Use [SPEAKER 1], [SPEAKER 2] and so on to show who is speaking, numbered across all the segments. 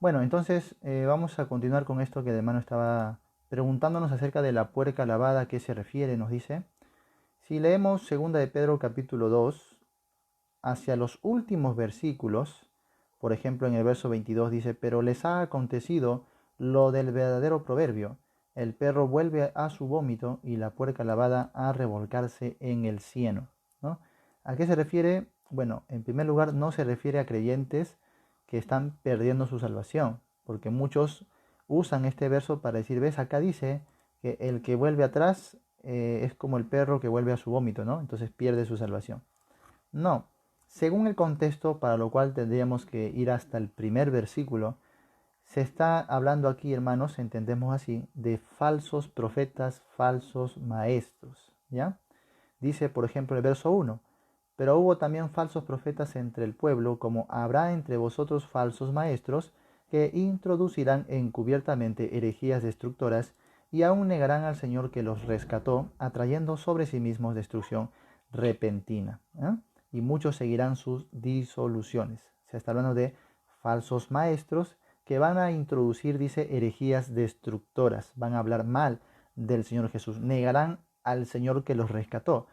[SPEAKER 1] Bueno, entonces vamos a continuar con esto que el hermano estaba preguntándonos acerca de la puerca lavada, ¿a qué se refiere? Nos dice. Si leemos segunda de Pedro capítulo 2 hacia los últimos versículos, por ejemplo en el verso 22 dice, pero les ha acontecido lo del verdadero proverbio, el perro vuelve a su vómito y la puerca lavada a revolcarse en el cieno, ¿no? ¿A qué se refiere? Bueno, en primer lugar no se refiere a creyentes que están perdiendo su salvación, porque muchos usan este verso para decir, ves, acá dice que el que vuelve atrás es como el perro que vuelve a su vómito, ¿no? Entonces pierde su salvación. No, según el contexto para lo cual tendríamos que ir hasta el primer versículo, se está hablando aquí, hermanos, entendemos así, de falsos profetas, falsos maestros, ¿ya? Dice, por ejemplo, el verso 1, pero hubo también falsos profetas entre el pueblo, como habrá entre vosotros falsos maestros, que introducirán encubiertamente herejías destructoras, y aún negarán al Señor que los rescató, atrayendo sobre sí mismos destrucción repentina. ¿Eh? Y muchos seguirán sus disoluciones. Se está hablando de falsos maestros que van a introducir, dice, herejías destructoras. Van a hablar mal del Señor Jesús. Negarán al Señor que los rescató.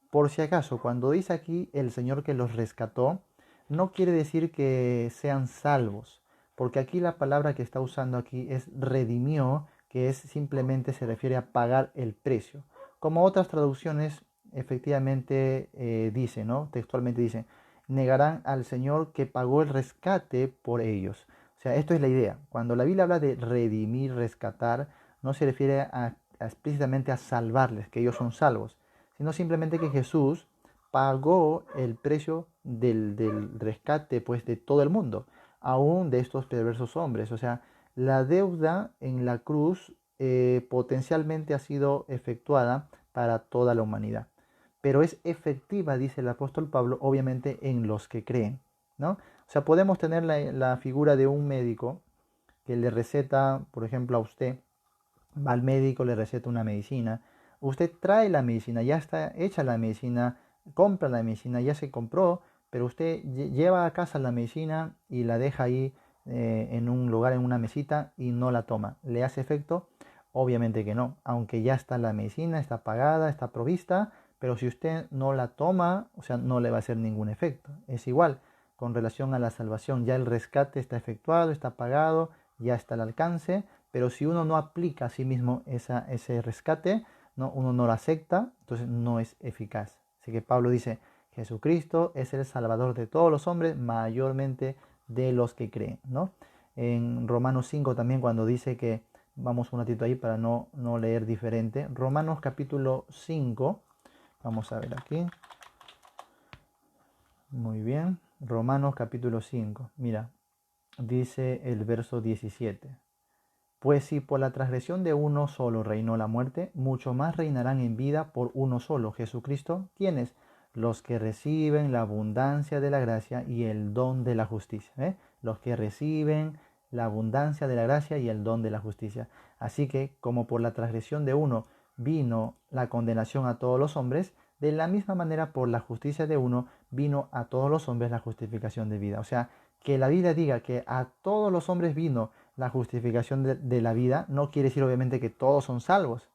[SPEAKER 1] Por si acaso, cuando dice aquí el Señor que los rescató, no quiere decir que sean salvos, porque aquí la palabra que está usando aquí es redimió, que es simplemente se refiere a pagar el precio. Como otras traducciones efectivamente dice, ¿no? Textualmente dice, negarán al Señor que pagó el rescate por ellos. O sea, esto es la idea. Cuando la Biblia habla de redimir, rescatar, no se refiere explícitamente a salvarles, que ellos son salvos, sino simplemente que Jesús pagó el precio del rescate pues de todo el mundo, aún de estos perversos hombres. O sea, la deuda en la cruz potencialmente ha sido efectuada para toda la humanidad, pero es efectiva, dice el apóstol Pablo, obviamente en los que creen, ¿no? O sea, podemos tener la figura de un médico que le receta, por ejemplo, a usted, va al médico, le receta una medicina, usted trae la medicina, ya está hecha la medicina, compra la medicina, ya se compró, pero usted lleva a casa la medicina y la deja ahí en un lugar, en una mesita y no la toma. ¿Le hace efecto? Obviamente que no, aunque ya está la medicina, está pagada, está provista, pero si usted no la toma, o sea, no le va a hacer ningún efecto. Es igual con relación a la salvación, ya el rescate está efectuado, está pagado, ya está al alcance, pero si uno no aplica a sí mismo ese rescate, ¿no? Uno no lo acepta, entonces no es eficaz. Así que Pablo dice, Jesucristo es el Salvador de todos los hombres, mayormente de los que creen, ¿no? En Romanos 5 también cuando dice que, vamos un ratito ahí para no leer diferente, Romanos capítulo 5, vamos a ver aquí, muy bien, Romanos capítulo 5, mira, dice el verso 17. Pues si por la transgresión de uno solo reinó la muerte, mucho más reinarán en vida por uno solo, Jesucristo, quienes los que reciben la abundancia de la gracia y el don de la justicia. ¿Eh? Los que reciben la abundancia de la gracia y el don de la justicia. Así que, como por la transgresión de uno vino la condenación a todos los hombres, de la misma manera por la justicia de uno vino a todos los hombres la justificación de vida. O sea, que la Biblia diga que a todos los hombres vino la justificación de la vida, no quiere decir obviamente que todos son salvos,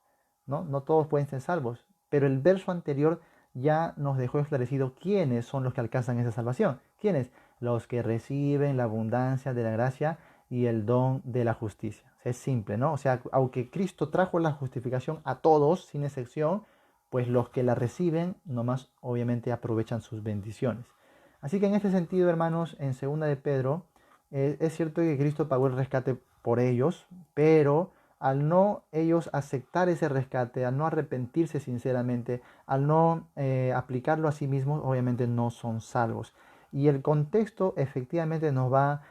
[SPEAKER 1] ¿no? No todos pueden ser salvos, pero el verso anterior ya nos dejó esclarecido quiénes son los que alcanzan esa salvación. ¿Quiénes? Los que reciben la abundancia de la gracia y el don de la justicia. O sea, es simple, ¿no? O sea, aunque Cristo trajo la justificación a todos, sin excepción, pues los que la reciben nomás obviamente aprovechan sus bendiciones. Así que en este sentido, hermanos, en segunda de Pedro, es cierto que Cristo pagó el rescate por ellos, pero al no ellos aceptar ese rescate, al no arrepentirse sinceramente, al no aplicarlo a sí mismos, obviamente no son salvos. Y el contexto efectivamente nos va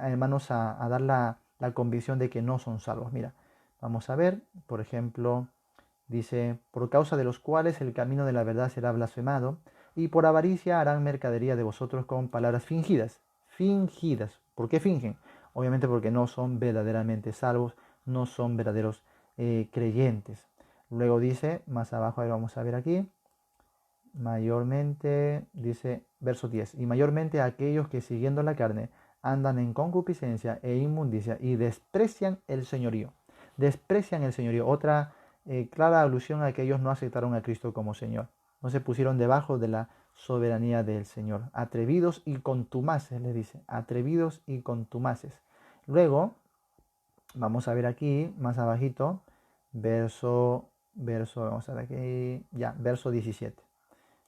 [SPEAKER 1] hermanos, a dar la convicción de que no son salvos. Mira, vamos a ver, por ejemplo, dice, por causa de los cuales el camino de la verdad será blasfemado, y por avaricia harán mercadería de vosotros con palabras fingidas. Fingidas. ¿Por qué fingen? Obviamente porque no son verdaderamente salvos, no son verdaderos creyentes. Luego dice, más abajo, ahí vamos a ver aquí, mayormente, dice verso 10, y mayormente aquellos que siguiendo la carne andan en concupiscencia e inmundicia y desprecian el señorío. Desprecian el señorío. Otra clara alusión a que ellos no aceptaron a Cristo como Señor. No se pusieron debajo de la soberanía del Señor. Atrevidos y contumaces, le dice. Atrevidos y contumaces. Luego, vamos a ver aquí, más abajito, vamos a ver aquí, ya, verso 17.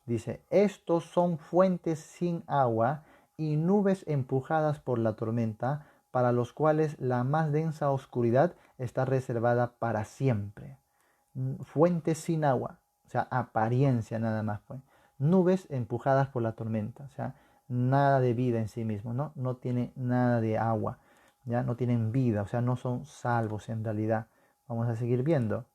[SPEAKER 1] Dice, estos son fuentes sin agua y nubes empujadas por la tormenta, para los cuales la más densa oscuridad está reservada para siempre. Fuentes sin agua, o sea, apariencia nada más fue. Nubes empujadas por la tormenta, o sea, nada de vida en sí mismo, ¿no? No tiene nada de agua, ya no tienen vida, o sea, no son salvos en realidad. Vamos a seguir viendo.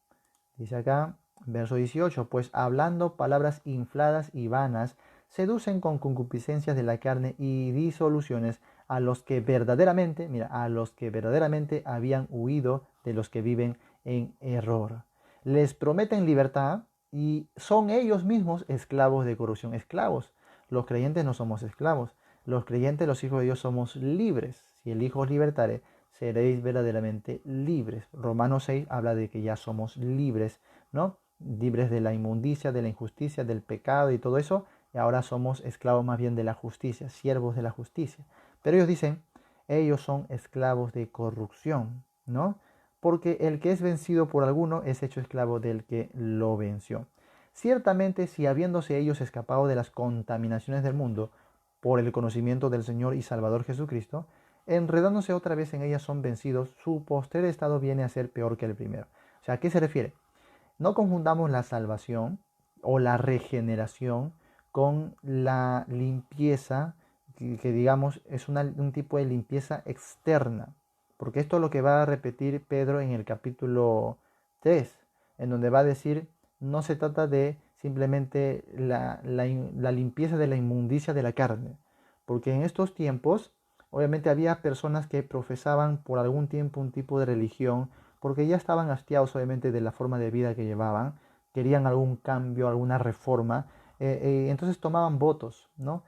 [SPEAKER 1] Dice acá, verso 18, pues hablando palabras infladas y vanas, seducen con concupiscencias de la carne y disoluciones a los que verdaderamente, mira, a los que verdaderamente habían huido de los que viven en error. Les prometen libertad y son ellos mismos esclavos de corrupción. Esclavos. Los creyentes no somos esclavos. Los creyentes, los hijos de Dios, somos libres. Si el Hijo os libertare, seréis verdaderamente libres. Romanos 6 habla de que ya somos libres, ¿no? Libres de la inmundicia, de la injusticia, del pecado y todo eso. Y ahora somos esclavos más bien de la justicia, siervos de la justicia. Pero ellos dicen, ellos son esclavos de corrupción, ¿no? Porque el que es vencido por alguno es hecho esclavo del que lo venció. Ciertamente, si habiéndose ellos escapado de las contaminaciones del mundo por el conocimiento del Señor y Salvador Jesucristo, enredándose otra vez en ellas son vencidos, su postrer estado viene a ser peor que el primero. O sea, ¿a qué se refiere? No confundamos la salvación o la regeneración con la limpieza, que digamos es un tipo de limpieza externa. Porque esto es lo que va a repetir Pedro en el capítulo 3, en donde va a decir, no se trata de simplemente la limpieza de la inmundicia de la carne. Porque en estos tiempos, obviamente había personas que profesaban por algún tiempo un tipo de religión, porque ya estaban hastiados obviamente de la forma de vida que llevaban, querían algún cambio, alguna reforma, entonces tomaban votos, ¿no?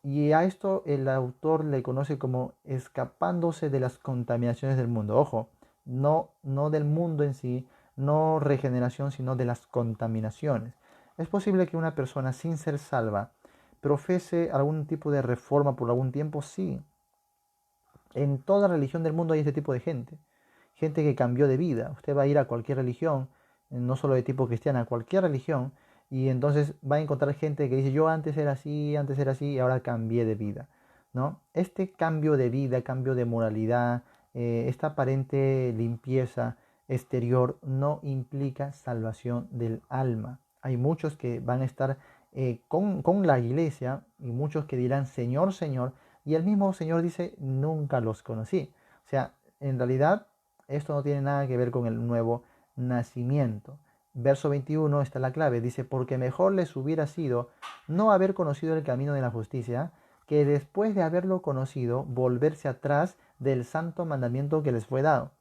[SPEAKER 1] Y a esto el autor le conoce como escapándose de las contaminaciones del mundo. Ojo, no del mundo en sí, no regeneración, sino de las contaminaciones. Es posible que una persona sin ser salva profese algún tipo de reforma por algún tiempo, sí. En toda religión del mundo hay este tipo de gente. Gente que cambió de vida. Usted va a ir a cualquier religión, no solo de tipo cristiana, a cualquier religión, y entonces va a encontrar gente que dice, yo antes era así, y ahora cambié de vida, ¿no? Este cambio de vida, cambio de moralidad, esta aparente limpieza exterior no implica salvación del alma. Hay muchos que van a estar con la iglesia y muchos que dirán, Señor, Señor, y el mismo Señor dice, nunca los conocí. O sea, en realidad esto no tiene nada que ver con el nuevo nacimiento. Verso 21 está la clave. Dice, porque mejor les hubiera sido no haber conocido el camino de la justicia, que después de haberlo conocido, volverse atrás del santo mandamiento que les fue dado.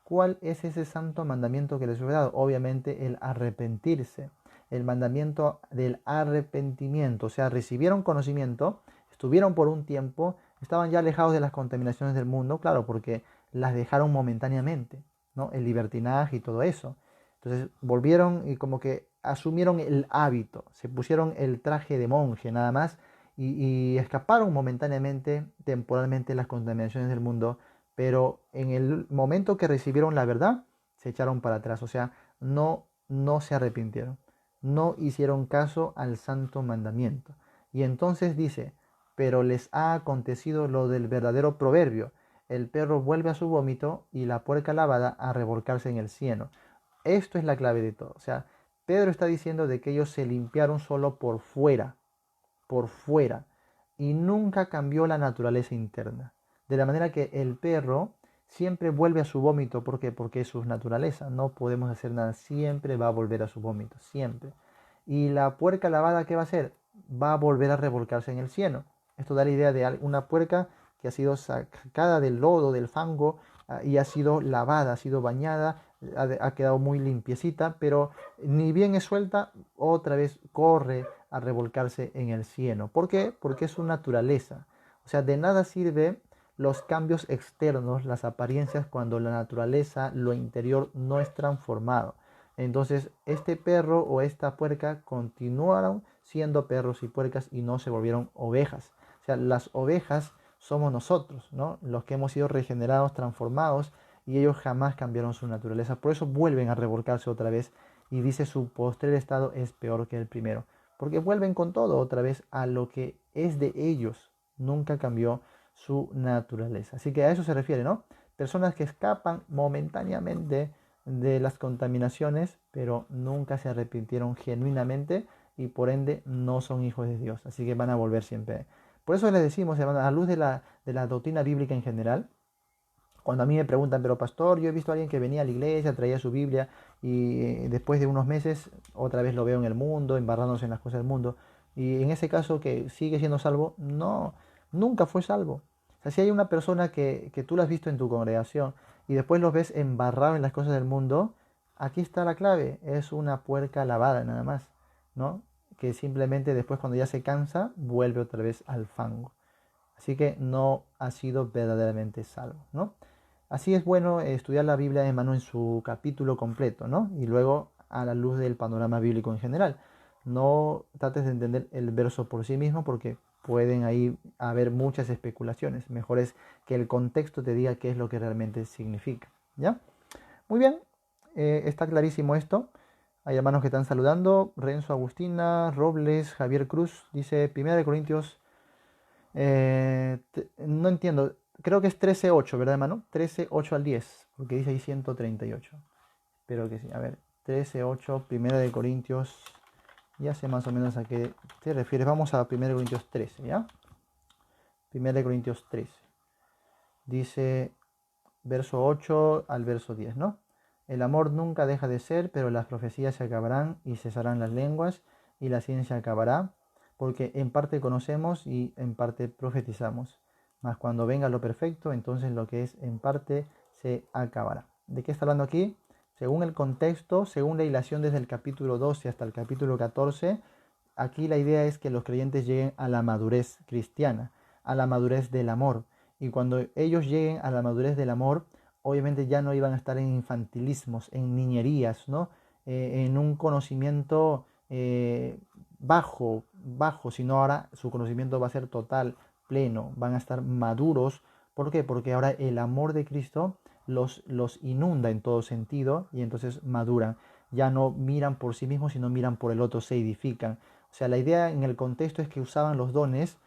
[SPEAKER 1] ¿Cuál es ese santo mandamiento que les fue dado? Obviamente el arrepentirse. El mandamiento del arrepentimiento. O sea, recibieron conocimiento, estuvieron por un tiempo, estaban ya alejados de las contaminaciones del mundo, claro, porque las dejaron momentáneamente, ¿no? El libertinaje y todo eso. Entonces volvieron y como que asumieron el hábito, se pusieron el traje de monje nada más y escaparon momentáneamente, temporalmente las contaminaciones del mundo, pero en el momento que recibieron la verdad, se echaron para atrás, o sea, no se arrepintieron, no hicieron caso al santo mandamiento. Y entonces dice, pero les ha acontecido lo del verdadero proverbio, el perro vuelve a su vómito y la puerca lavada a revolcarse en el cieno. Esto es la clave de todo. O sea, Pedro está diciendo de que ellos se limpiaron solo por fuera, y nunca cambió la naturaleza interna. De la manera que el perro siempre vuelve a su vómito. ¿Por qué? Porque es su naturaleza. No podemos hacer nada. Siempre va a volver a su vómito. Siempre. Y la puerca lavada, ¿qué va a hacer? Va a volver a revolcarse en el cieno. Esto da la idea de una puerca que ha sido sacada del lodo, del fango, y ha sido lavada, ha sido bañada, ha quedado muy limpiecita, pero ni bien es suelta, otra vez corre a revolcarse en el cieno. ¿Por qué? Porque es su naturaleza. O sea, de nada sirve los cambios externos, las apariencias, cuando la naturaleza, lo interior no es transformado. Entonces, este perro o esta puerca continuaron siendo perros y puercas y no se volvieron ovejas. O sea, las ovejas somos nosotros, ¿no? Los que hemos sido regenerados, transformados, y ellos jamás cambiaron su naturaleza. Por eso vuelven a revolcarse otra vez y dice su postrer estado es peor que el primero. Porque vuelven con todo otra vez a lo que es de ellos. Nunca cambió su naturaleza. Así que a eso se refiere, ¿no? Personas que escapan momentáneamente de las contaminaciones, pero nunca se arrepintieron genuinamente y por ende no son hijos de Dios. Así que van a volver siempre. Por eso les decimos, hermano, a la luz de la doctrina bíblica en general, cuando a mí me preguntan, pero pastor, yo he visto a alguien que venía a la iglesia, traía su Biblia y después de unos meses otra vez lo veo en el mundo, embarrándose en las cosas del mundo. Y en ese caso que sigue siendo salvo, no, nunca fue salvo. O sea, si hay una persona que tú la has visto en tu congregación y después los ves embarrado en las cosas del mundo, aquí está la clave, es una puerca lavada nada más, ¿no? Que simplemente después cuando ya se cansa, vuelve otra vez al fango. Así que no ha sido verdaderamente salvo, ¿no? Así es bueno estudiar la Biblia, hermano, en su capítulo completo, ¿no? Y luego a la luz del panorama bíblico en general. No trates de entender el verso por sí mismo porque pueden ahí haber muchas especulaciones. Mejor es que el contexto te diga qué es lo que realmente significa, ¿ya? Muy bien, está clarísimo esto. Hay hermanos que están saludando. Renzo Agustina, Robles, Javier Cruz, dice 1 Corintios no entiendo. Creo que es 13:8, ¿verdad, hermano? 13:8 al 10, porque dice ahí 138. Espero que sí. A ver, 13:8, 1 Corintios. Ya sé más o menos a qué te refieres. Vamos a 1 Corintios 13, ¿ya? 1 Corintios 13. Dice verso 8 al verso 10, ¿no? El amor nunca deja de ser, pero las profecías se acabarán y cesarán las lenguas y la ciencia acabará, porque en parte conocemos y en parte profetizamos. Mas cuando venga lo perfecto, entonces lo que es en parte se acabará. ¿De qué está hablando aquí? Según el contexto, según la hilación desde el capítulo 12 hasta el capítulo 14, aquí la idea es que los creyentes lleguen a la madurez cristiana, a la madurez del amor. Y cuando ellos lleguen a la madurez del amor, obviamente ya no iban a estar en infantilismos, en niñerías, ¿no? En un conocimiento bajo, sino ahora su conocimiento va a ser total, pleno, van a estar maduros. ¿Por qué? Porque ahora el amor de Cristo los inunda en todo sentido y entonces maduran. Ya no miran por sí mismos, sino miran por el otro, se edifican. O sea, la idea en el contexto es que usaban los dones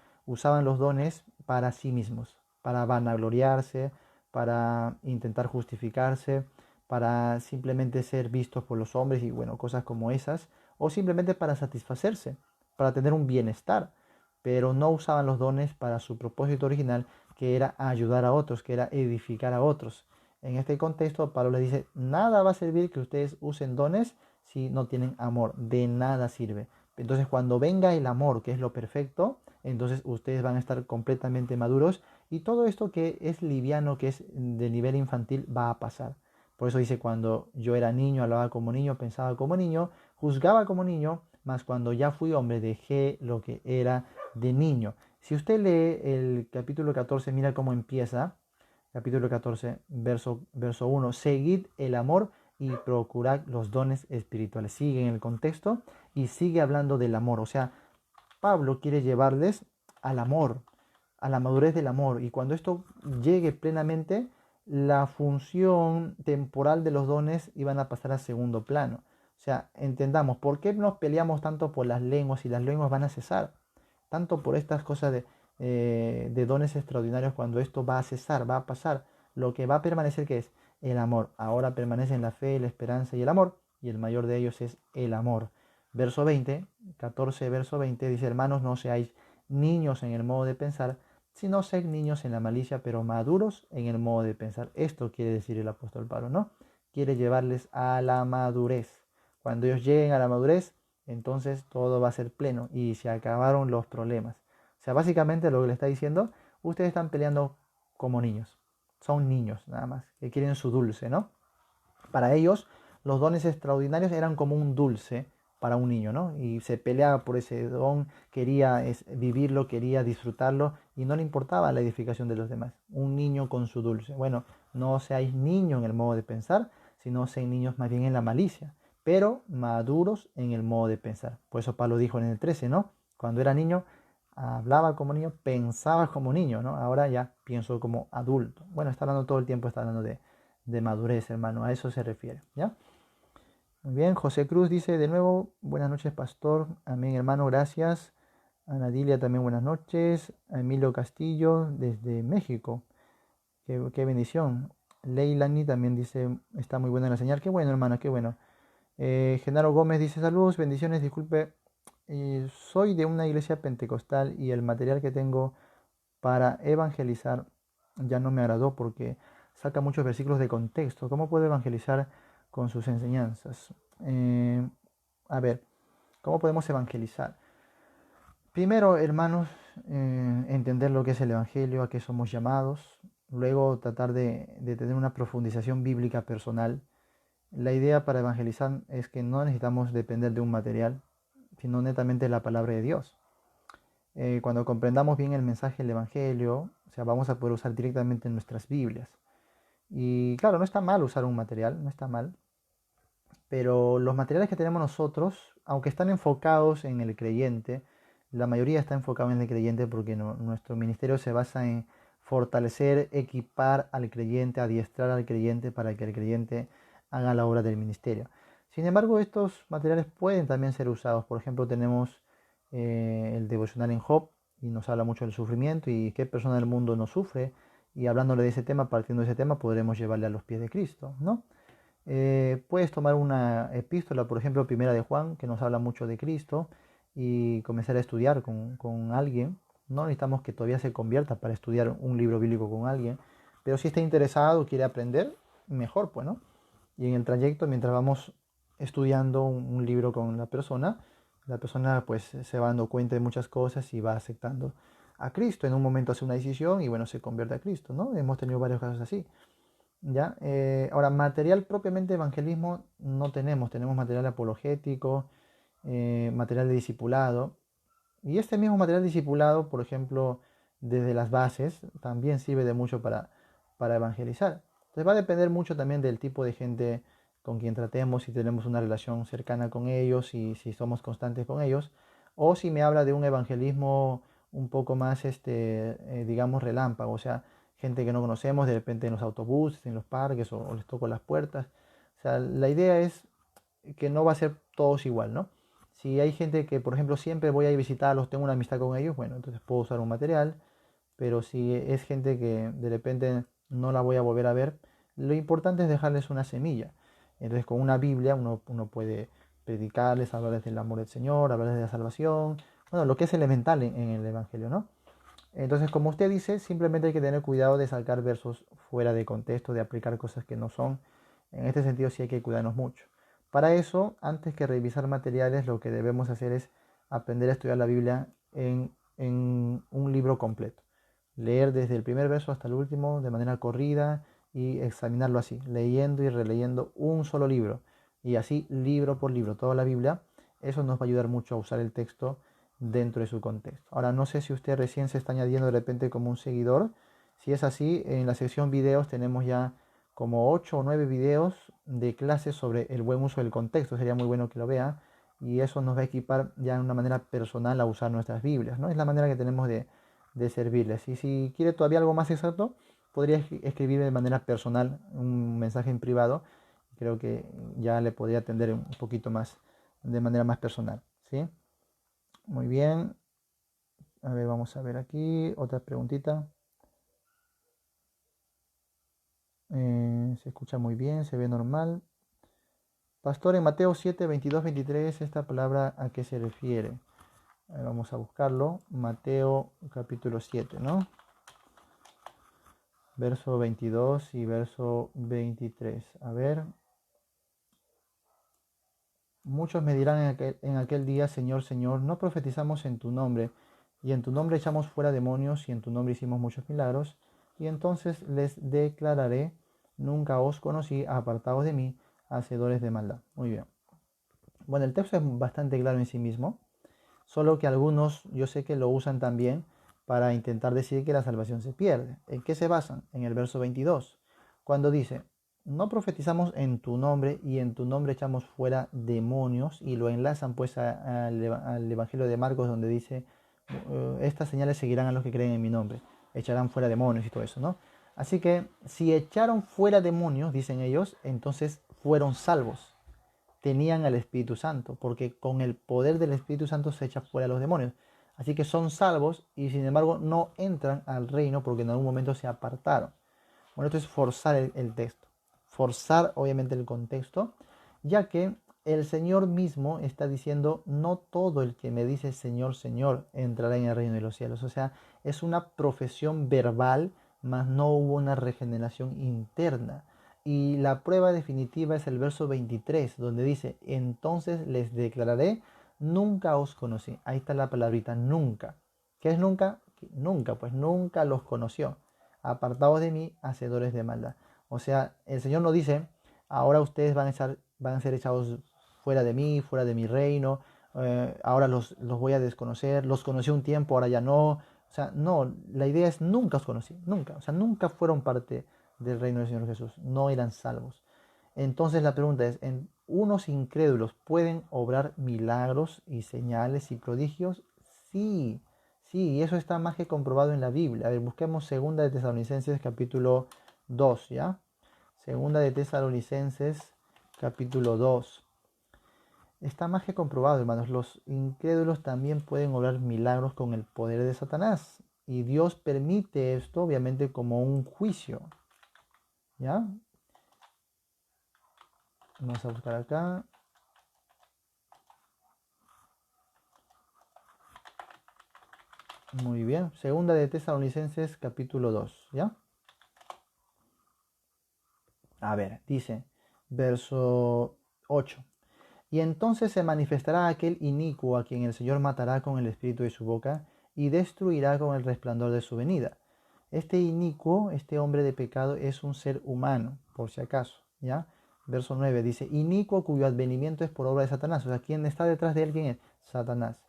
[SPEAKER 1] para sí mismos, para vanagloriarse, para intentar justificarse, para simplemente ser vistos por los hombres y bueno, cosas como esas, o simplemente para satisfacerse, para tener un bienestar, pero no usaban los dones para su propósito original, que era ayudar a otros, que era edificar a otros. En este contexto, Pablo les dice, nada va a servir que ustedes usen dones si no tienen amor, de nada sirve. Entonces, cuando venga el amor, que es lo perfecto, entonces ustedes van a estar completamente maduros y todo esto que es liviano, que es de nivel infantil, va a pasar. Por eso dice, cuando yo era niño, hablaba como niño, pensaba como niño, juzgaba como niño, mas cuando ya fui hombre dejé lo que era de niño. Si usted lee el capítulo 14, mira cómo empieza. Capítulo 14, verso 1. Seguid el amor y procurad los dones espirituales. Sigue en el contexto y sigue hablando del amor. O sea, Pablo quiere llevarles al amor, a la madurez del amor. Y cuando esto llegue plenamente, la función temporal de los dones iban a pasar a segundo plano. O sea, entendamos, ¿por qué nos peleamos tanto por las lenguas y las lenguas van a cesar? Tanto por estas cosas de dones extraordinarios cuando esto va a cesar, va a pasar. Lo que va a permanecer, ¿qué es? El amor. Ahora permanecen la fe, la esperanza y el amor. Y el mayor de ellos es el amor. Verso 20, 14, verso 20 dice, hermanos, no seáis niños en el modo de pensar, sino sed niños en la malicia, pero maduros en el modo de pensar. Esto quiere decir el apóstol Pablo, ¿no? Quiere llevarles a la madurez. Cuando ellos lleguen a la madurez, entonces todo va a ser pleno y se acabaron los problemas. O sea, básicamente lo que le está diciendo, ustedes están peleando como niños. Son niños nada más, que quieren su dulce, ¿no? Para ellos, los dones extraordinarios eran como un dulce para un niño, ¿no? Y se peleaba por ese don, quería vivirlo, quería disfrutarlo y no le importaba la edificación de los demás. Un niño con su dulce. Bueno, no seáis niños en el modo de pensar, sino sean niños más bien en la malicia, pero maduros en el modo de pensar. Por eso Pablo dijo en el 13, ¿no? Cuando era niño, hablaba como niño, pensaba como niño, ¿no? Ahora ya pienso como adulto. Bueno, está hablando todo el tiempo, está hablando de madurez, hermano, a eso se refiere, ¿ya? Muy bien, José Cruz dice de nuevo, buenas noches, pastor. Amén, hermano, gracias. Ana Dilia también buenas noches. Emilio Castillo desde México. Qué bendición. Leilani también dice, está muy buena la señal. Qué bueno, hermano, qué bueno. Genaro Gómez dice, saludos, bendiciones, disculpe. Soy de una iglesia pentecostal y el material que tengo para evangelizar ya no me agradó porque saca muchos versículos de contexto. ¿Cómo puedo evangelizar con sus enseñanzas? A ver, ¿cómo podemos evangelizar? Primero, hermanos, entender lo que es el Evangelio, a qué somos llamados. Luego, tratar de tener una profundización bíblica personal. La idea para evangelizar es que no necesitamos depender de un material, sino netamente de la palabra de Dios. Cuando comprendamos bien el mensaje del Evangelio, o sea, vamos a poder usar directamente nuestras Biblias. Y claro, no está mal usar un material, no está mal, pero los materiales que tenemos nosotros, aunque están enfocados en el creyente, la mayoría está enfocado en el creyente porque nuestro ministerio se basa en fortalecer, equipar al creyente, adiestrar al creyente para que el creyente haga la obra del ministerio. Sin embargo, estos materiales pueden también ser usados. Por ejemplo, tenemos el devocional en Job y nos habla mucho del sufrimiento y qué persona del mundo no sufre. Y hablándole de ese tema, partiendo de ese tema, podremos llevarle a los pies de Cristo, ¿no? Puedes tomar una epístola, por ejemplo, Primera de Juan, que nos habla mucho de Cristo, y comenzar a estudiar con alguien. No necesitamos que todavía se convierta para estudiar un libro bíblico con alguien, pero si está interesado, quiere aprender, mejor, pues, ¿no? Y en el trayecto, mientras vamos estudiando un libro con la persona pues se va dando cuenta de muchas cosas y va aceptando a Cristo. En un momento hace una decisión y bueno, se convierte a Cristo, ¿no? Hemos tenido varios casos así. ¿Ya? Ahora, material propiamente evangelismo no tenemos, tenemos material apologético, material de discipulado, y este mismo material discipulado, por ejemplo, desde las bases, también sirve de mucho para evangelizar. Entonces va a depender mucho también del tipo de gente con quien tratemos, si tenemos una relación cercana con ellos y si somos constantes con ellos, o si me habla de un evangelismo un poco más, digamos, relámpago, o sea, gente que no conocemos de repente en los autobuses, en los parques o les toco las puertas. O sea, la idea es que no va a ser todos igual, ¿no? Si hay gente que, por ejemplo, siempre voy a ir a visitarlos, tengo una amistad con ellos, bueno, entonces puedo usar un material, pero si es gente que de repente no la voy a volver a ver, lo importante es dejarles una semilla. Entonces con una Biblia uno puede predicarles, hablarles del amor del Señor, hablarles de la salvación, bueno, lo que es elemental en el Evangelio, ¿no? Entonces, como usted dice, simplemente hay que tener cuidado de sacar versos fuera de contexto, de aplicar cosas que no son. En este sentido sí hay que cuidarnos mucho. Para eso, antes que revisar materiales, lo que debemos hacer es aprender a estudiar la Biblia en un libro completo. Leer desde el primer verso hasta el último de manera corrida y examinarlo así, leyendo y releyendo un solo libro. Y así, libro por libro, toda la Biblia. Eso nos va a ayudar mucho a usar el texto dentro de su contexto. Ahora, no sé si usted recién se está añadiendo de repente como un seguidor. Si es así, en la sección videos tenemos ya como 8 o 9 videos de clases sobre el buen uso del contexto. Sería muy bueno que lo vea. Y eso nos va a equipar ya de una manera personal a usar nuestras Biblias, ¿no? Es la manera que tenemos de servirles. Y si quiere todavía algo más exacto, podría escribirme de manera personal un mensaje en privado. Creo que ya le podría atender un poquito más, de manera más personal, ¿sí? Muy bien. A ver, vamos a ver aquí otra preguntita. Se escucha muy bien, se ve normal. Pastor, en Mateo 7, 22, 23, ¿esta palabra a qué se refiere? A ver, vamos a buscarlo. Mateo capítulo 7, ¿no? Verso 22 y verso 23. A ver. Muchos me dirán en aquel día, Señor, Señor, no profetizamos en tu nombre, y en tu nombre echamos fuera demonios, y en tu nombre hicimos muchos milagros. Y entonces les declararé, nunca os conocí, apartados de mí, hacedores de maldad. Muy bien. Bueno, el texto es bastante claro en sí mismo, solo que algunos yo sé que lo usan también para intentar decir que la salvación se pierde. ¿En qué se basan? En el verso 22, cuando dice, no profetizamos en tu nombre y en tu nombre echamos fuera demonios, y lo enlazan pues al Evangelio de Marcos donde dice, estas señales seguirán a los que creen en mi nombre, echarán fuera demonios y todo eso, ¿no? Así que si echaron fuera demonios, dicen ellos, entonces fueron salvos, tenían al Espíritu Santo, porque con el poder del Espíritu Santo se echa fuera a los demonios. Así que son salvos y sin embargo no entran al reino porque en algún momento se apartaron. Bueno, esto es forzar el texto, forzar obviamente el contexto, ya que el Señor mismo está diciendo, no todo el que me dice Señor, Señor entrará en el reino de los cielos. O sea, es una profesión verbal, mas no hubo una regeneración interna. Y la prueba definitiva es el verso 23, donde dice, entonces les declararé, nunca os conocí. Ahí está la palabrita, nunca. ¿Qué es nunca? Nunca, pues nunca los conoció. Apartados de mí, hacedores de maldad. O sea, el Señor no dice, ahora ustedes van a ser echados fuera de mí, fuera de mi reino, ahora los voy a desconocer, los conocí un tiempo, ahora ya no. O sea, no, la idea es nunca os conocí, nunca. O sea, nunca fueron parte del reino del Señor Jesús, no eran salvos. Entonces la pregunta es, ¿unos incrédulos pueden obrar milagros y señales y prodigios? Sí, sí, y eso está más que comprobado en la Biblia. A ver, busquemos Segunda de Tesalonicenses capítulo 2, ¿ya? Segunda de Tesalonicenses capítulo 2. Está más que comprobado, hermanos. Los incrédulos también pueden obrar milagros con el poder de Satanás. Y Dios permite esto, obviamente, como un juicio, ¿ya? Vamos a buscar acá. Muy bien. Segunda de Tesalonicenses capítulo 2, ¿ya? A ver, dice, verso 8. Y entonces se manifestará aquel inicuo a quien el Señor matará con el espíritu de su boca y destruirá con el resplandor de su venida. Este inicuo, este hombre de pecado, es un ser humano, por si acaso, ¿ya? Verso 9 dice, inicuo cuyo advenimiento es por obra de Satanás. O sea, ¿quién está detrás de él? ¿Quién es? Satanás.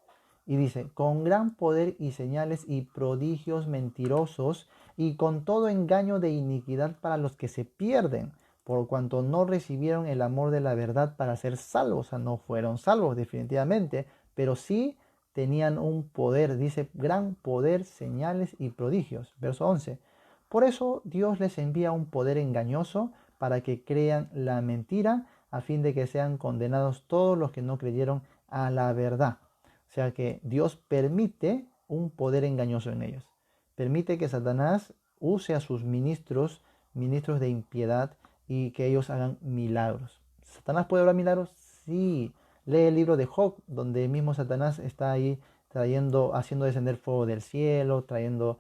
[SPEAKER 1] Y dice, con gran poder y señales y prodigios mentirosos y con todo engaño de iniquidad para los que se pierden, por cuanto no recibieron el amor de la verdad para ser salvos. O sea, no fueron salvos definitivamente, pero sí tenían un poder, dice, gran poder, señales y prodigios. Verso 11. Por eso Dios les envía un poder engañoso para que crean la mentira, a fin de que sean condenados todos los que no creyeron a la verdad. O sea que Dios permite un poder engañoso en ellos. Permite que Satanás use a sus ministros, ministros de impiedad, y que ellos hagan milagros. ¿Satanás puede obrar milagros? Sí. Lee el libro de Job, donde mismo Satanás está ahí trayendo, haciendo descender fuego del cielo, trayendo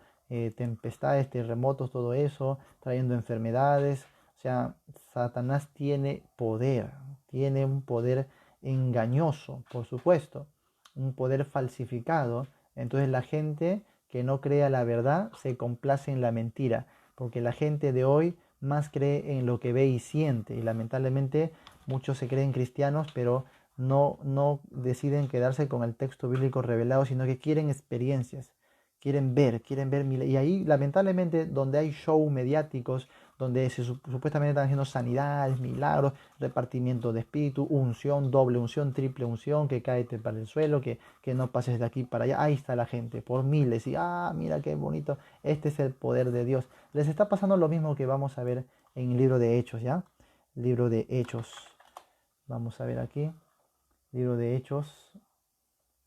[SPEAKER 1] tempestades, terremotos, todo eso, trayendo enfermedades. O sea, Satanás tiene un poder engañoso, por supuesto, un poder falsificado. Entonces la gente que no crea la verdad se complace en la mentira, porque la gente de hoy más cree en lo que ve y siente, y lamentablemente muchos se creen cristianos, pero no deciden quedarse con el texto bíblico revelado, sino que quieren experiencias, quieren ver, y ahí lamentablemente donde hay show mediáticos, donde supuestamente están haciendo sanidades, milagros, repartimiento de espíritu, unción, doble unción, triple unción, que cáete para el suelo, que no pases de aquí para allá, ahí está la gente, por miles, y mira qué bonito, este es el poder de Dios. Les está pasando lo mismo que vamos a ver en el libro de Hechos, ¿ya? Libro de Hechos. Vamos a ver aquí. Libro de Hechos.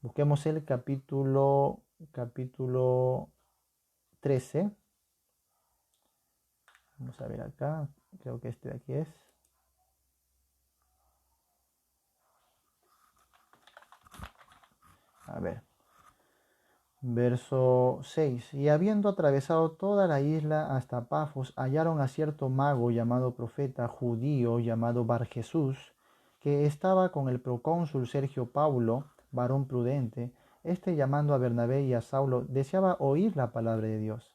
[SPEAKER 1] Busquemos el capítulo 13. Vamos a ver acá. Creo que este de aquí es. A ver. Verso 6. Y habiendo atravesado toda la isla hasta Pafos, hallaron a cierto mago llamado profeta judío llamado Bar Jesús, que estaba con el procónsul Sergio Paulo, varón prudente. Este, llamando a Bernabé y a Saulo, deseaba oír la palabra de Dios,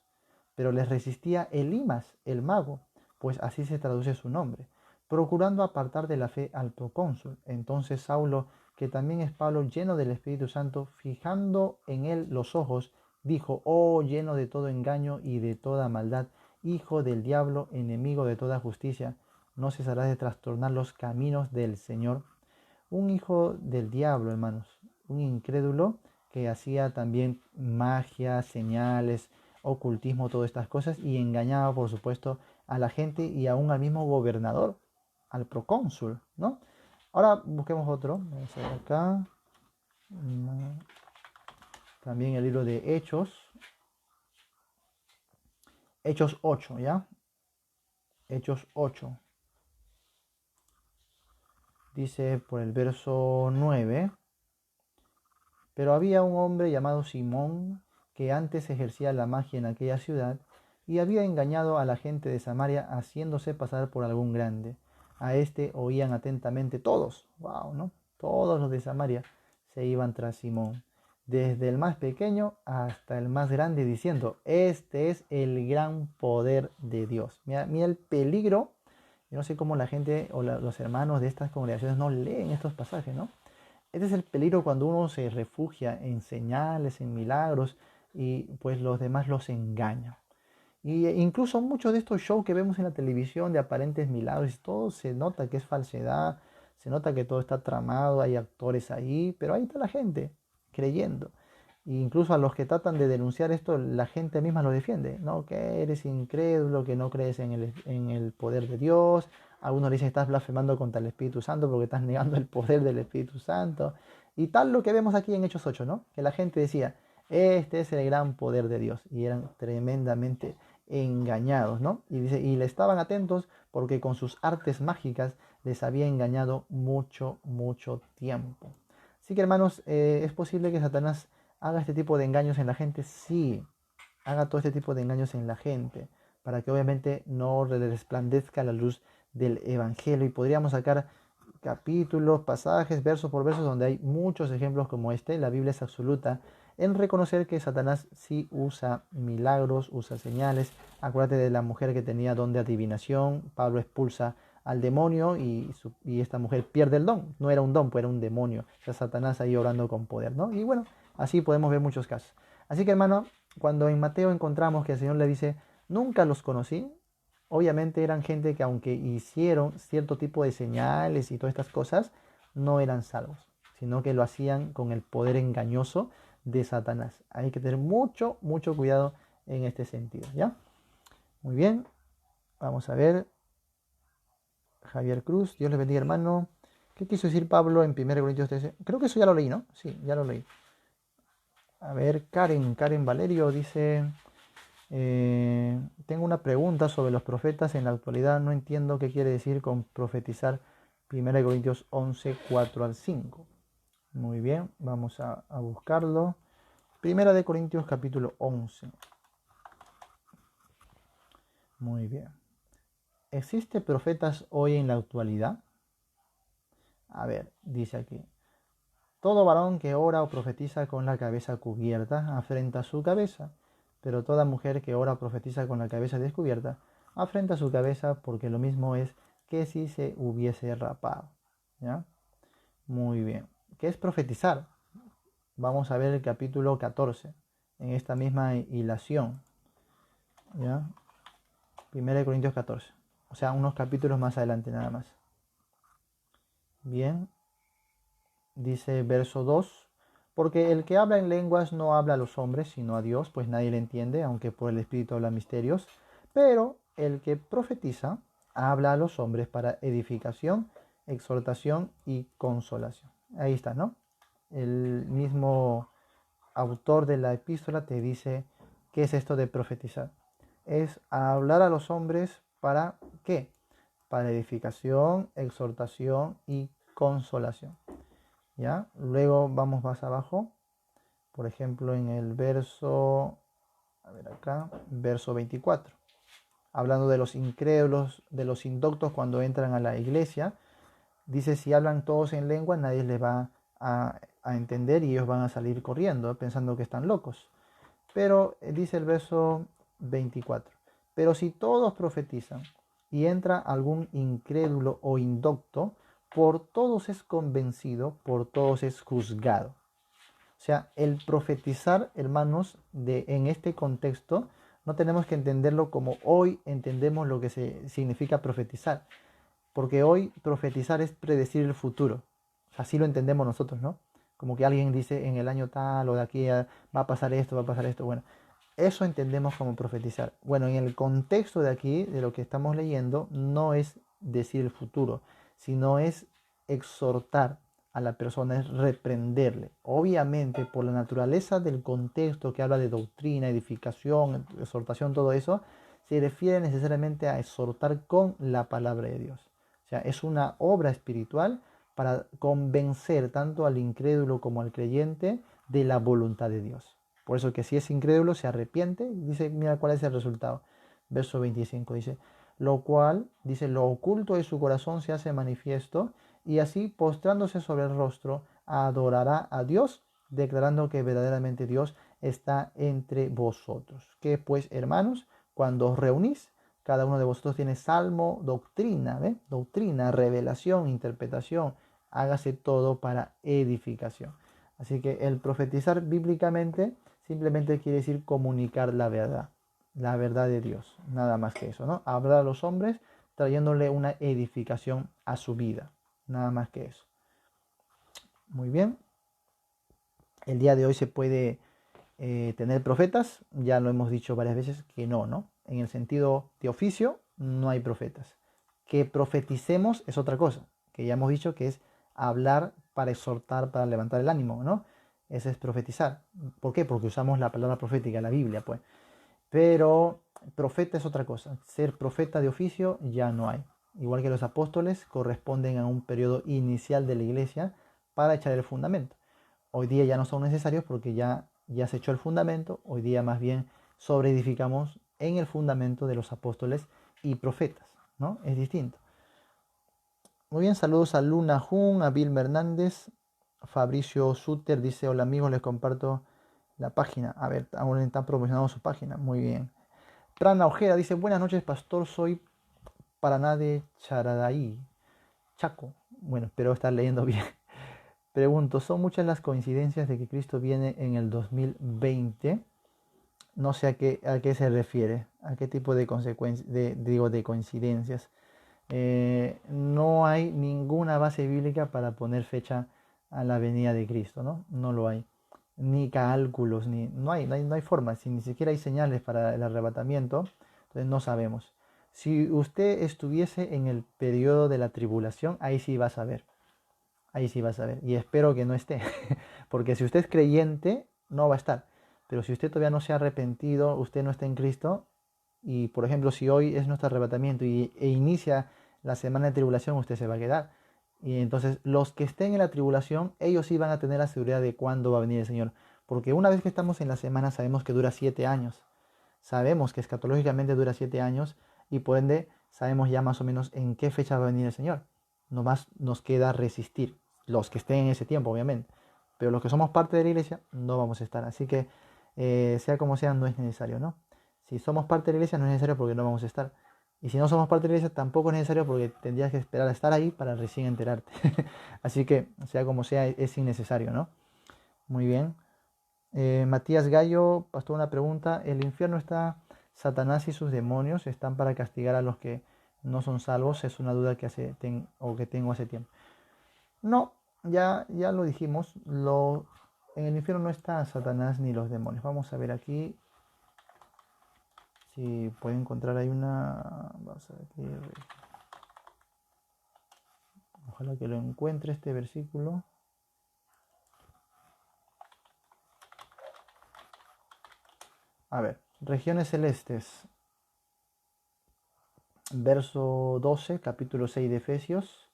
[SPEAKER 1] pero les resistía Elimas, el mago, pues así se traduce su nombre, procurando apartar de la fe al procónsul. Entonces Saulo, que también es Pablo, lleno del Espíritu Santo, fijando en él los ojos, dijo: oh, lleno de todo engaño y de toda maldad, hijo del diablo, enemigo de toda justicia, no cesarás de trastornar los caminos del Señor. Un hijo del diablo, hermanos, un incrédulo que hacía también magia, señales, ocultismo, todas estas cosas, y engañaba, por supuesto, a la gente y aún al mismo gobernador, al procónsul, ¿no? Ahora busquemos otro. Vamos a ver acá. También el libro de Hechos. Hechos 8, ¿ya? Hechos 8. Dice por el verso 9. Pero había un hombre llamado Simón que antes ejercía la magia en aquella ciudad y había engañado a la gente de Samaria haciéndose pasar por algún grande. A este oían atentamente todos. Wow, ¿no? Todos los de Samaria se iban tras Simón, desde el más pequeño hasta el más grande, diciendo: este es el gran poder de Dios. Mira, mira el peligro. Yo no sé cómo la gente o los hermanos de estas congregaciones no leen estos pasajes, ¿no? Este es el peligro cuando uno se refugia en señales, en milagros, y pues los demás los engañan. Y incluso muchos de estos shows que vemos en la televisión de aparentes milagros, todo se nota que es falsedad, se nota que todo está tramado, hay actores ahí, pero ahí está la gente creyendo. E incluso a los que tratan de denunciar esto, la gente misma lo defiende, ¿no? Que eres incrédulo, que no crees en el poder de Dios. Algunos le dicen: estás blasfemando contra el Espíritu Santo porque estás negando el poder del Espíritu Santo. Y tal lo que vemos aquí en Hechos 8, ¿no? Que la gente decía: este es el gran poder de Dios. Y eran tremendamente engañados, ¿no? Y dice: y le estaban atentos porque con sus artes mágicas les había engañado mucho, mucho tiempo. Así que, hermanos, ¿es posible que Satanás haga este tipo de engaños en la gente? Sí, haga todo este tipo de engaños en la gente, para que obviamente no resplandezca la luz del Evangelio. Y podríamos sacar capítulos, pasajes, verso por verso, donde hay muchos ejemplos como este. La Biblia es absoluta en reconocer que Satanás sí usa milagros, usa señales. Acuérdate de la mujer que tenía don de adivinación. Pablo expulsa al demonio y esta mujer pierde el don. No era un don, pues era un demonio. O sea, Satanás ahí obrando con poder, ¿no? Y bueno, así podemos ver muchos casos. Así que, hermano, cuando en Mateo encontramos que el Señor le dice: nunca los conocí, obviamente eran gente que, aunque hicieron cierto tipo de señales y todas estas cosas, no eran salvos, sino que lo hacían con el poder engañoso de Satanás. Hay que tener mucho, mucho cuidado en este sentido, ¿ya? Muy bien, vamos a ver. Javier Cruz, Dios les bendiga, hermano. ¿Qué quiso decir Pablo en 1 Corintios 13? Creo que eso ya lo leí, ¿no? Sí, ya lo leí. A ver, Karen Valerio dice: tengo una pregunta sobre los profetas en la actualidad. No entiendo qué quiere decir con profetizar. 1 Corintios 11, 4 al 5. Muy bien, vamos a buscarlo. 1 Corintios capítulo 11. Muy bien. ¿Existen profetas hoy en la actualidad? A ver, dice aquí: todo varón que ora o profetiza con la cabeza cubierta afrenta su cabeza, pero toda mujer que ora o profetiza con la cabeza descubierta afrenta su cabeza, porque lo mismo es que si se hubiese rapado. ¿Ya? Muy bien. ¿Qué es profetizar? Vamos a ver el capítulo 14, en esta misma hilación. ¿Ya? 1 Corintios 14. O sea, unos capítulos más adelante nada más. Bien. Dice verso 2: porque el que habla en lenguas no habla a los hombres, sino a Dios, pues nadie le entiende, aunque por el Espíritu habla misterios. Pero el que profetiza habla a los hombres para edificación, exhortación y consolación. Ahí está, ¿no? El mismo autor de la epístola te dice qué es esto de profetizar. Es hablar a los hombres para ¿qué? Para edificación, exhortación y consolación. ¿Ya? Luego vamos más abajo, por ejemplo en el verso, a ver acá, verso 24, hablando de los incrédulos, de los indoctos cuando entran a la iglesia. Dice: si hablan todos en lengua, nadie les va a entender y ellos van a salir corriendo pensando que están locos. Pero dice el verso 24: pero si todos profetizan y entra algún incrédulo o indocto, por todos es convencido, por todos es juzgado. O sea, el profetizar, hermanos, en este contexto, no tenemos que entenderlo como hoy entendemos lo que significa profetizar, porque hoy profetizar es predecir el futuro. Así lo entendemos nosotros, ¿no? Como que alguien dice en el año tal o de aquí va a pasar esto, va a pasar esto. Bueno, eso entendemos como profetizar. Bueno, en el contexto de aquí, de lo que estamos leyendo, no es decir el futuro, sino es exhortar a la persona, es reprenderle. Obviamente, por la naturaleza del contexto que habla de doctrina, edificación, exhortación, todo eso, se refiere necesariamente a exhortar con la palabra de Dios. O sea, es una obra espiritual para convencer tanto al incrédulo como al creyente de la voluntad de Dios. Por eso que si es incrédulo se arrepiente y dice, mira cuál es el resultado. Verso 25 dice, lo cual, dice, lo oculto de su corazón se hace manifiesto y así postrándose sobre el rostro adorará a Dios, declarando que verdaderamente Dios está entre vosotros. Que pues, hermanos, cuando os reunís, cada uno de vosotros tiene salmo, doctrina, ¿ve? Doctrina, revelación, interpretación. Hágase todo para edificación. Así que el profetizar bíblicamente simplemente quiere decir comunicar la verdad de Dios, nada más que eso, ¿no? Hablar a los hombres trayéndole una edificación a su vida, nada más que eso. Muy bien, el día de hoy se puede tener profetas, ya lo hemos dicho varias veces que no, ¿no? En el sentido de oficio no hay profetas. Que profeticemos es otra cosa, que ya hemos dicho que es hablar para exhortar, para levantar el ánimo, ¿no? Ese es profetizar. ¿Por qué? Porque usamos la palabra profética, la Biblia, pues. Pero profeta es otra cosa. Ser profeta de oficio ya no hay. Igual que los apóstoles corresponden a un periodo inicial de la iglesia para echar el fundamento. Hoy día ya no son necesarios porque ya se echó el fundamento. Hoy día más bien sobreedificamos en el fundamento de los apóstoles y profetas, ¿no? Es distinto. Muy bien, saludos a Luna Jun, a Bill Hernández, Fabricio Suter dice, hola amigos, les comparto la página. A ver, aún están promocionando su página. Muy bien. Prana Ojeda dice, buenas noches, pastor, soy Paraná de Charadaí, Chaco. Bueno, espero estar leyendo bien. Pregunto, ¿son muchas las coincidencias de que Cristo viene en el 2020? No sé a qué se refiere, a qué tipo de consecuencias, de coincidencias. No hay ninguna base bíblica para poner fecha a la venida de Cristo, ¿no? No lo hay. Ni cálculos, no hay forma. Si ni siquiera hay señales para el arrebatamiento, entonces no sabemos. Si usted estuviese en el periodo de la tribulación, ahí sí va a saber. Ahí sí va a saber. Y espero que no esté. Porque si usted es creyente, no va a estar. Pero si usted todavía no se ha arrepentido, usted no está en Cristo, y por ejemplo, si hoy es nuestro arrebatamiento e inicia la semana de tribulación, usted se va a quedar. Y entonces los que estén en la tribulación, ellos sí van a tener la seguridad de cuándo va a venir el Señor. Porque una vez que estamos en la semana, sabemos que dura 7 años. Sabemos que escatológicamente dura 7 años y por ende sabemos ya más o menos en qué fecha va a venir el Señor. Nomás nos queda resistir. Los que estén en ese tiempo, obviamente. Pero los que somos parte de la iglesia, no vamos a estar. Así que, sea como sea, no es necesario, ¿no? Si somos parte de la iglesia no es necesario porque no vamos a estar. Y si no somos parte de la iglesia tampoco es necesario porque tendrías que esperar a estar ahí para recién enterarte. Así que, sea como sea, es innecesario, ¿no? Muy bien. Matías Gallo, pastor, una pregunta. ¿El infierno está Satanás y sus demonios? ¿Están para castigar a los que no son salvos? Es una duda que tengo hace tiempo. No, ya lo dijimos. En el infierno no está Satanás ni los demonios. Vamos a ver aquí. Si puede encontrar ahí una... Vamos a ver aquí. Ojalá que lo encuentre este versículo. A ver, regiones celestes. Verso 12, capítulo 6 de Efesios.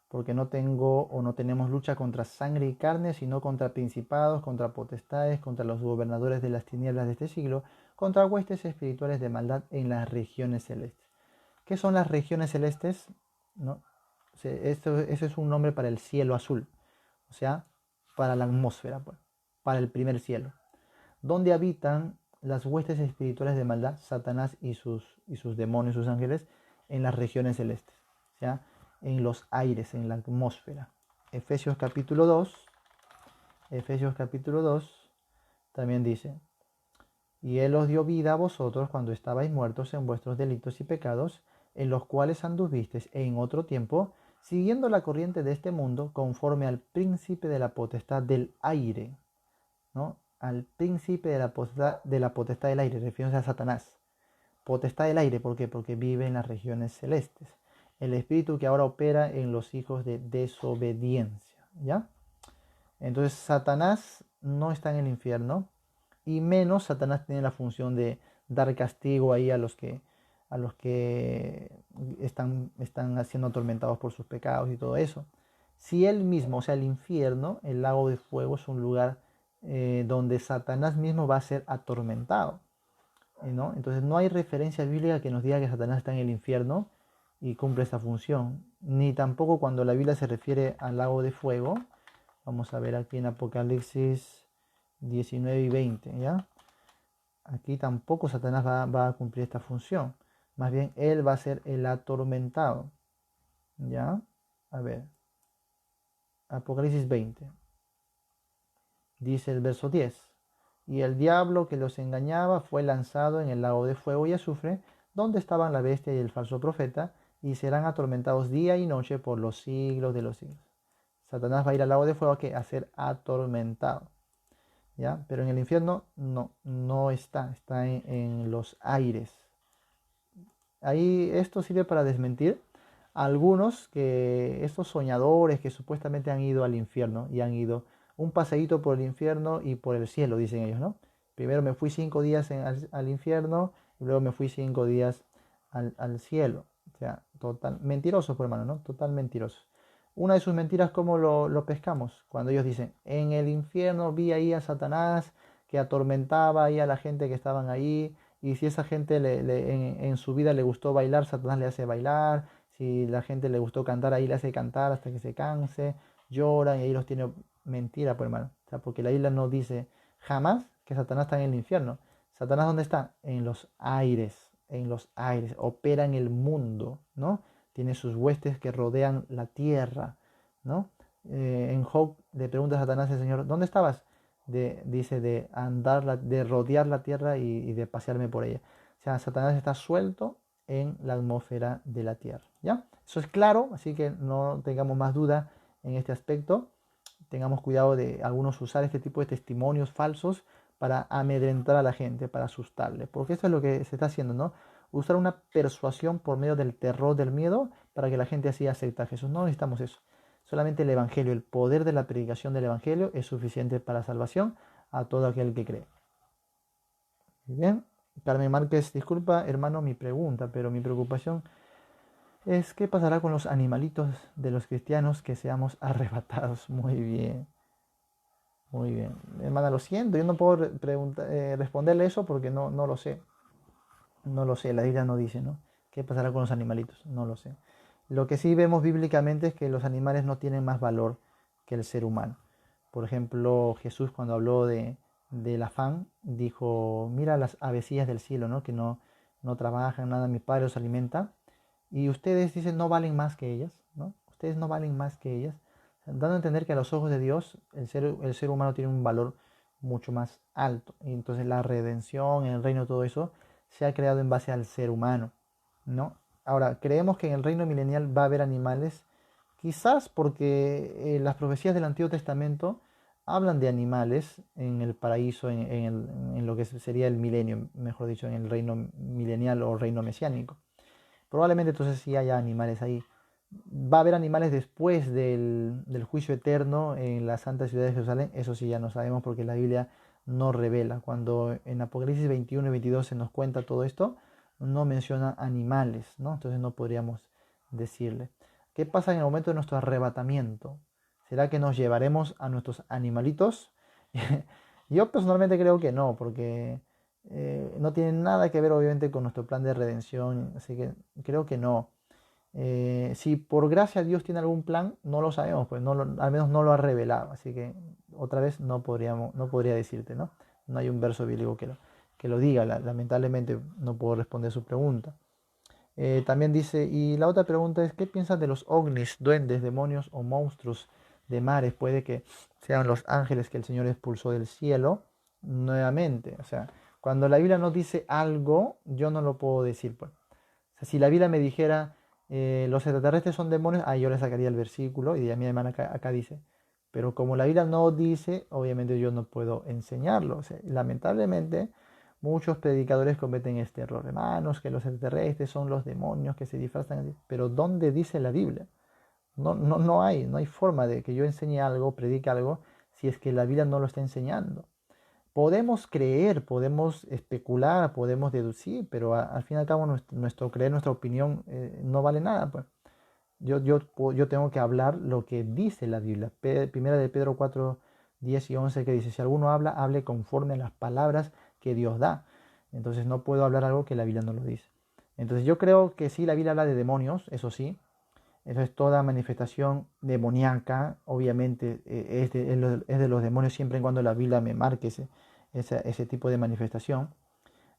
[SPEAKER 1] Porque no tengo o no tenemos lucha contra sangre y carne, sino contra principados, contra potestades, contra los gobernadores de las tinieblas de este siglo, contra huestes espirituales de maldad en las regiones celestes. ¿Qué son las regiones celestes? ¿No? Ese es un nombre para el cielo azul, o sea, para la atmósfera, pues, para el primer cielo, donde habitan las huestes espirituales de maldad, Satanás y sus demonios, sus ángeles, en las regiones celestes. O sea, en los aires, en la atmósfera. Efesios capítulo 2, Efesios capítulo 2 también dice: y Él os dio vida a vosotros cuando estabais muertos en vuestros delitos y pecados, en los cuales anduvisteis en otro tiempo, siguiendo la corriente de este mundo, conforme al príncipe de la potestad del aire, ¿no? Al príncipe de la potestad del aire, refiriéndose a Satanás. Potestad del aire, ¿por qué? Porque vive en las regiones celestes. El espíritu que ahora opera en los hijos de desobediencia, ¿ya? Entonces Satanás no está en el infierno, y menos Satanás tiene la función de dar castigo ahí a los que están siendo atormentados por sus pecados y todo eso. Si él mismo, o sea, el infierno, el lago de fuego, es un lugar donde Satanás mismo va a ser atormentado, ¿no? Entonces no hay referencia bíblica que nos diga que Satanás está en el infierno y cumple esa función, ni tampoco cuando la Biblia se refiere al lago de fuego. Vamos a ver aquí en Apocalipsis 19 y 20, ¿ya? Aquí tampoco Satanás va a cumplir esta función. Más bien, él va a ser el atormentado, ¿ya? A ver, Apocalipsis 20. Dice el verso 10. Y el diablo que los engañaba fue lanzado en el lago de fuego y azufre, donde estaban la bestia y el falso profeta, y serán atormentados día y noche por los siglos de los siglos. Satanás va a ir al lago de fuego a ser atormentado, ¿ya? Pero en el infierno no está en los aires. Ahí esto sirve para desmentir a algunos que estos soñadores que supuestamente han ido al infierno y han ido un paseíto por el infierno y por el cielo, dicen ellos, ¿no? Primero me fui 5 días al infierno y luego me fui 5 días al cielo. O sea, total, mentirosos, pues, hermano, ¿no? Total mentirosos. Una de sus mentiras, ¿cómo lo pescamos? Cuando ellos dicen: en el infierno vi ahí a Satanás que atormentaba ahí a la gente que estaban ahí, y si esa gente en su vida le gustó bailar, Satanás le hace bailar. Si la gente le gustó cantar, ahí le hace cantar hasta que se canse, lloran y ahí los tiene. Mentira, pues, hermano. O sea, porque la Biblia no dice jamás que Satanás está en el infierno. ¿Satanás dónde está? En los aires, opera en el mundo, ¿no? Tiene sus huestes que rodean la tierra, ¿no? En Job le pregunta a Satanás al Señor: ¿dónde estabas? Dice de andar, de rodear la tierra y de pasearme por ella. O sea, Satanás está suelto en la atmósfera de la tierra, ¿ya? Eso es claro, así que no tengamos más duda en este aspecto. Tengamos cuidado de algunos usar este tipo de testimonios falsos para amedrentar a la gente, para asustarle, porque eso es lo que se está haciendo, ¿no? Usar una persuasión por medio del terror, del miedo, para que la gente así acepte a Jesús. No necesitamos eso. Solamente el Evangelio, el poder de la predicación del Evangelio es suficiente para salvación a todo aquel que cree. Muy bien. Carmen Márquez: disculpa, hermano, mi pregunta, pero mi preocupación es qué pasará con los animalitos de los cristianos que seamos arrebatados. Muy bien, muy bien. Hermana, lo siento, yo no puedo responderle eso porque no lo sé. No lo sé, la Biblia no dice, ¿no? ¿Qué pasará con los animalitos? No lo sé. Lo que sí vemos bíblicamente es que los animales no tienen más valor que el ser humano. Por ejemplo, Jesús, cuando habló del afán, dijo: mira las avecillas del cielo, ¿no? Que no trabajan nada, mi Padre los alimenta. Y ustedes dicen: no valen más que ellas, ¿no? Ustedes no valen más que ellas. Dando a entender que a los ojos de Dios el ser humano tiene un valor mucho más alto. Y entonces la redención, el reino, todo eso se ha creado en base al ser humano, ¿no? Ahora, creemos que en el reino milenial va a haber animales, quizás porque las profecías del Antiguo Testamento hablan de animales en el paraíso, en lo que sería el milenio, mejor dicho, en el reino milenial o reino mesiánico. Probablemente entonces sí haya animales ahí. Va a haber animales después del juicio eterno en la santa ciudad de Jerusalén. Eso sí ya no sabemos porque la Biblia no revela. Cuando en Apocalipsis 21 y 22 se nos cuenta todo esto, no menciona animales, ¿no? Entonces no podríamos decirle. ¿Qué pasa en el momento de nuestro arrebatamiento? ¿Será que nos llevaremos a nuestros animalitos? Yo personalmente creo que no, porque no tiene nada que ver obviamente con nuestro plan de redención, así que creo que no. Si por gracia Dios tiene algún plan, no lo sabemos, pues al menos no lo ha revelado, así que otra vez no podría decirte, ¿no? No hay un verso bíblico que lo diga, lamentablemente no puedo responder su pregunta. También dice, y la otra pregunta es, ¿qué piensas de los ovnis, duendes, demonios o monstruos de mares? Puede que sean los ángeles que el Señor expulsó del cielo nuevamente. O sea, cuando la Biblia nos dice algo, yo no lo puedo decir, pues. O sea, si la Biblia me dijera, los extraterrestres son demonios, ahí yo le sacaría el versículo y diría, mi hermana acá dice. Pero como la Biblia no dice, obviamente yo no puedo enseñarlo. O sea, lamentablemente, muchos predicadores cometen este error. Hermanos, que los extraterrestres son los demonios que se disfrazan así. Pero ¿dónde dice la Biblia? No hay forma de que yo enseñe algo, predique algo, si es que la Biblia no lo está enseñando. Podemos creer, podemos especular, podemos deducir, pero al fin y al cabo nuestro creer, nuestra opinión no vale nada, pues. Yo tengo que hablar lo que dice la Biblia. Primera de Pedro 4, 10 y 11 que dice, si alguno habla, hable conforme a las palabras que Dios da. Entonces no puedo hablar algo que la Biblia no lo dice. Entonces yo creo que sí, la Biblia habla de demonios, eso sí. Eso es toda manifestación demoníaca, obviamente es de los demonios siempre y cuando la Biblia me marque ese tipo de manifestación.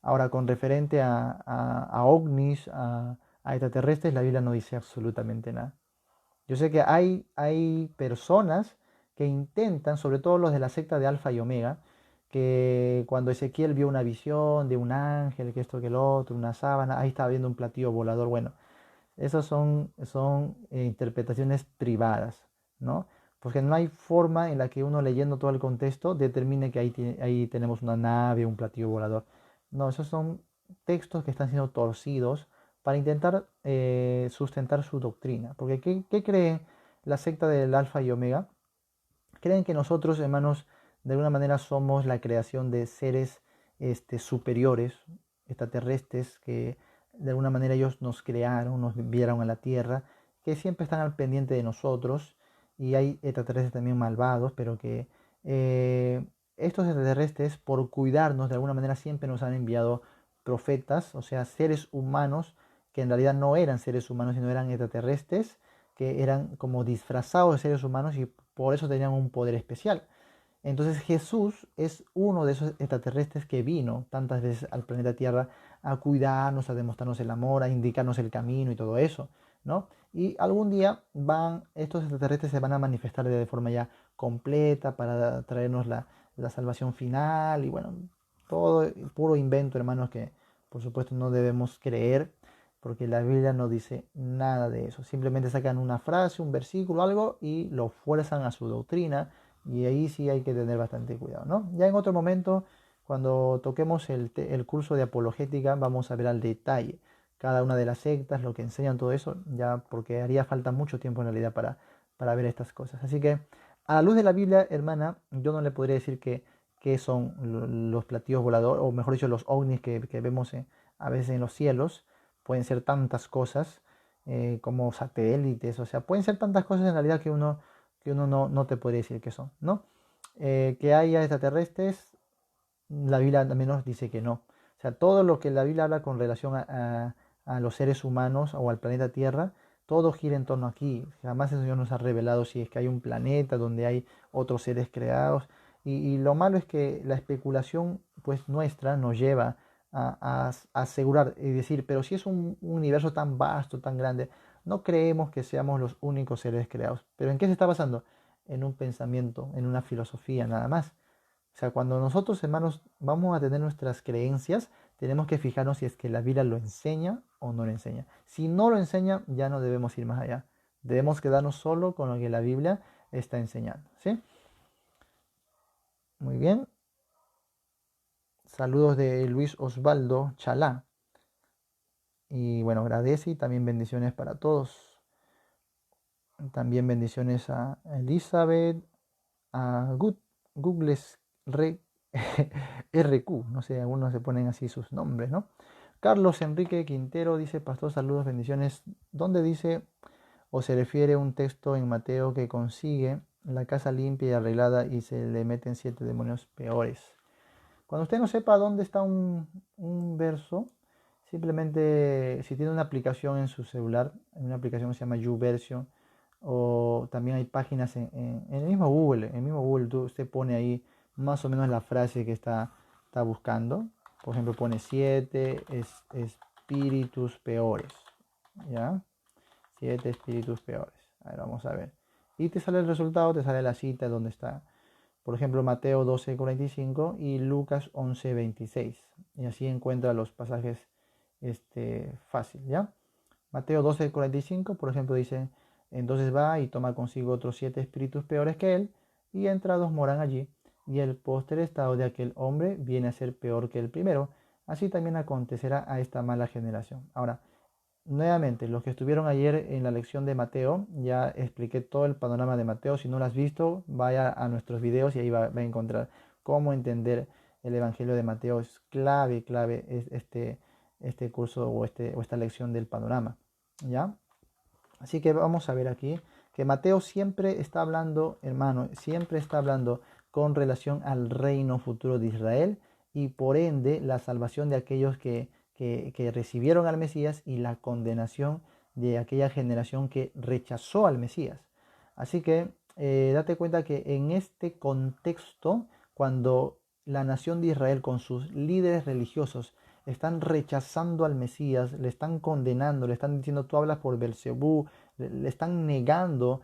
[SPEAKER 1] Ahora, con referente a ovnis, a extraterrestres, la Biblia no dice absolutamente nada. Yo sé que hay personas que intentan, sobre todo los de la secta de Alfa y Omega, que cuando Ezequiel vio una visión de un ángel, que esto, que el otro, una sábana, ahí estaba viendo un platillo volador. Bueno, esas son interpretaciones privadas, ¿no? Porque no hay forma en la que uno leyendo todo el contexto determine que ahí tenemos una nave, un platillo volador. No, esos son textos que están siendo torcidos para intentar sustentar su doctrina. Porque ¿qué cree la secta del Alfa y Omega? Creen que nosotros, hermanos, de alguna manera somos la creación de seres superiores, extraterrestres, que de alguna manera ellos nos crearon, nos enviaron a la Tierra, que siempre están al pendiente de nosotros, y hay extraterrestres también malvados, pero que estos extraterrestres, por cuidarnos, de alguna manera siempre nos han enviado profetas, o sea, seres humanos, que en realidad no eran seres humanos, sino eran extraterrestres, que eran como disfrazados de seres humanos y por eso tenían un poder especial. Entonces Jesús es uno de esos extraterrestres que vino tantas veces al planeta Tierra a cuidarnos, a demostrarnos el amor, a indicarnos el camino y todo eso, ¿no? Y algún día estos extraterrestres se van a manifestar de forma ya completa para traernos la salvación final y bueno, todo puro invento, hermanos, que por supuesto no debemos creer porque la Biblia no dice nada de eso. Simplemente sacan una frase, un versículo, algo y lo fuerzan a su doctrina y ahí sí hay que tener bastante cuidado, ¿no? Ya en otro momento, cuando toquemos el curso de apologética, vamos a ver al detalle cada una de las sectas, lo que enseñan todo eso, ya porque haría falta mucho tiempo en realidad para ver estas cosas. Así que a la luz de la Biblia, hermana, yo no le podría decir que son los platillos voladores, o mejor dicho, los ovnis que vemos a veces en los cielos. Pueden ser tantas cosas como satélites, o sea, pueden ser tantas cosas en realidad que uno no te podría decir que son, ¿no? Que haya extraterrestres, la Biblia al menos dice que no. O sea, todo lo que la Biblia habla con relación a los seres humanos o al planeta Tierra, todo gira en torno aquí. Jamás el Señor nos ha revelado si es que hay un planeta donde hay otros seres creados. Y lo malo es que la especulación pues nuestra nos lleva a asegurar y decir, pero si es un universo tan vasto, tan grande, no creemos que seamos los únicos seres creados. ¿Pero en qué se está basando? En un pensamiento, en una filosofía nada más. O sea, cuando nosotros, hermanos, vamos a tener nuestras creencias, tenemos que fijarnos si es que la Biblia lo enseña o no lo enseña. Si no lo enseña, ya no debemos ir más allá. Debemos quedarnos solo con lo que la Biblia está enseñando. ¿Sí? Muy bien. Saludos de Luis Osvaldo Chalá. Y bueno, agradece y también bendiciones para todos. También bendiciones a Elizabeth, a Googles RQ, no sé, algunos se ponen así sus nombres, ¿no? Carlos Enrique Quintero dice, pastor, saludos, bendiciones. ¿Dónde dice o se refiere un texto en Mateo que consigue la casa limpia y arreglada y se le meten 7 demonios peores? Cuando usted no sepa dónde está un verso, simplemente si tiene una aplicación en su celular, una aplicación que se llama YouVersion, o también hay páginas en el mismo Google usted pone ahí más o menos la frase que está buscando. Por ejemplo, pone 7 espíritus peores. ¿ya? 7 espíritus peores. A ver, vamos a ver. Y te sale el resultado, te sale la cita donde está. Por ejemplo, Mateo 12:45 y Lucas 11:26. Y así encuentra los pasajes fácil, ¿ya? Mateo 12:45, por ejemplo, dice, entonces va y toma consigo otros 7 espíritus peores que él, y entrados moran allí, y el postre estado de aquel hombre viene a ser peor que el primero. Así también acontecerá a esta mala generación. Ahora, nuevamente, los que estuvieron ayer en la lección de Mateo, ya expliqué todo el panorama de Mateo. Si no lo has visto, vaya a nuestros videos y ahí va a encontrar cómo entender el Evangelio de Mateo. Es clave este curso o esta lección del panorama, ¿ya? Así que vamos a ver aquí que Mateo siempre está hablando, hermano, siempre está hablando con relación al reino futuro de Israel y por ende la salvación de aquellos que recibieron al Mesías y la condenación de aquella generación que rechazó al Mesías. Así que date cuenta que en este contexto, cuando la nación de Israel con sus líderes religiosos están rechazando al Mesías, le están condenando, le están diciendo tú hablas por Belcebú, le están negando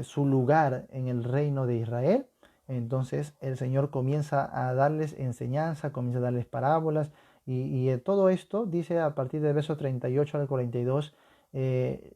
[SPEAKER 1] su lugar en el reino de Israel. Entonces el Señor comienza a darles enseñanza, comienza a darles parábolas y todo esto dice a partir del verso 38 al 42,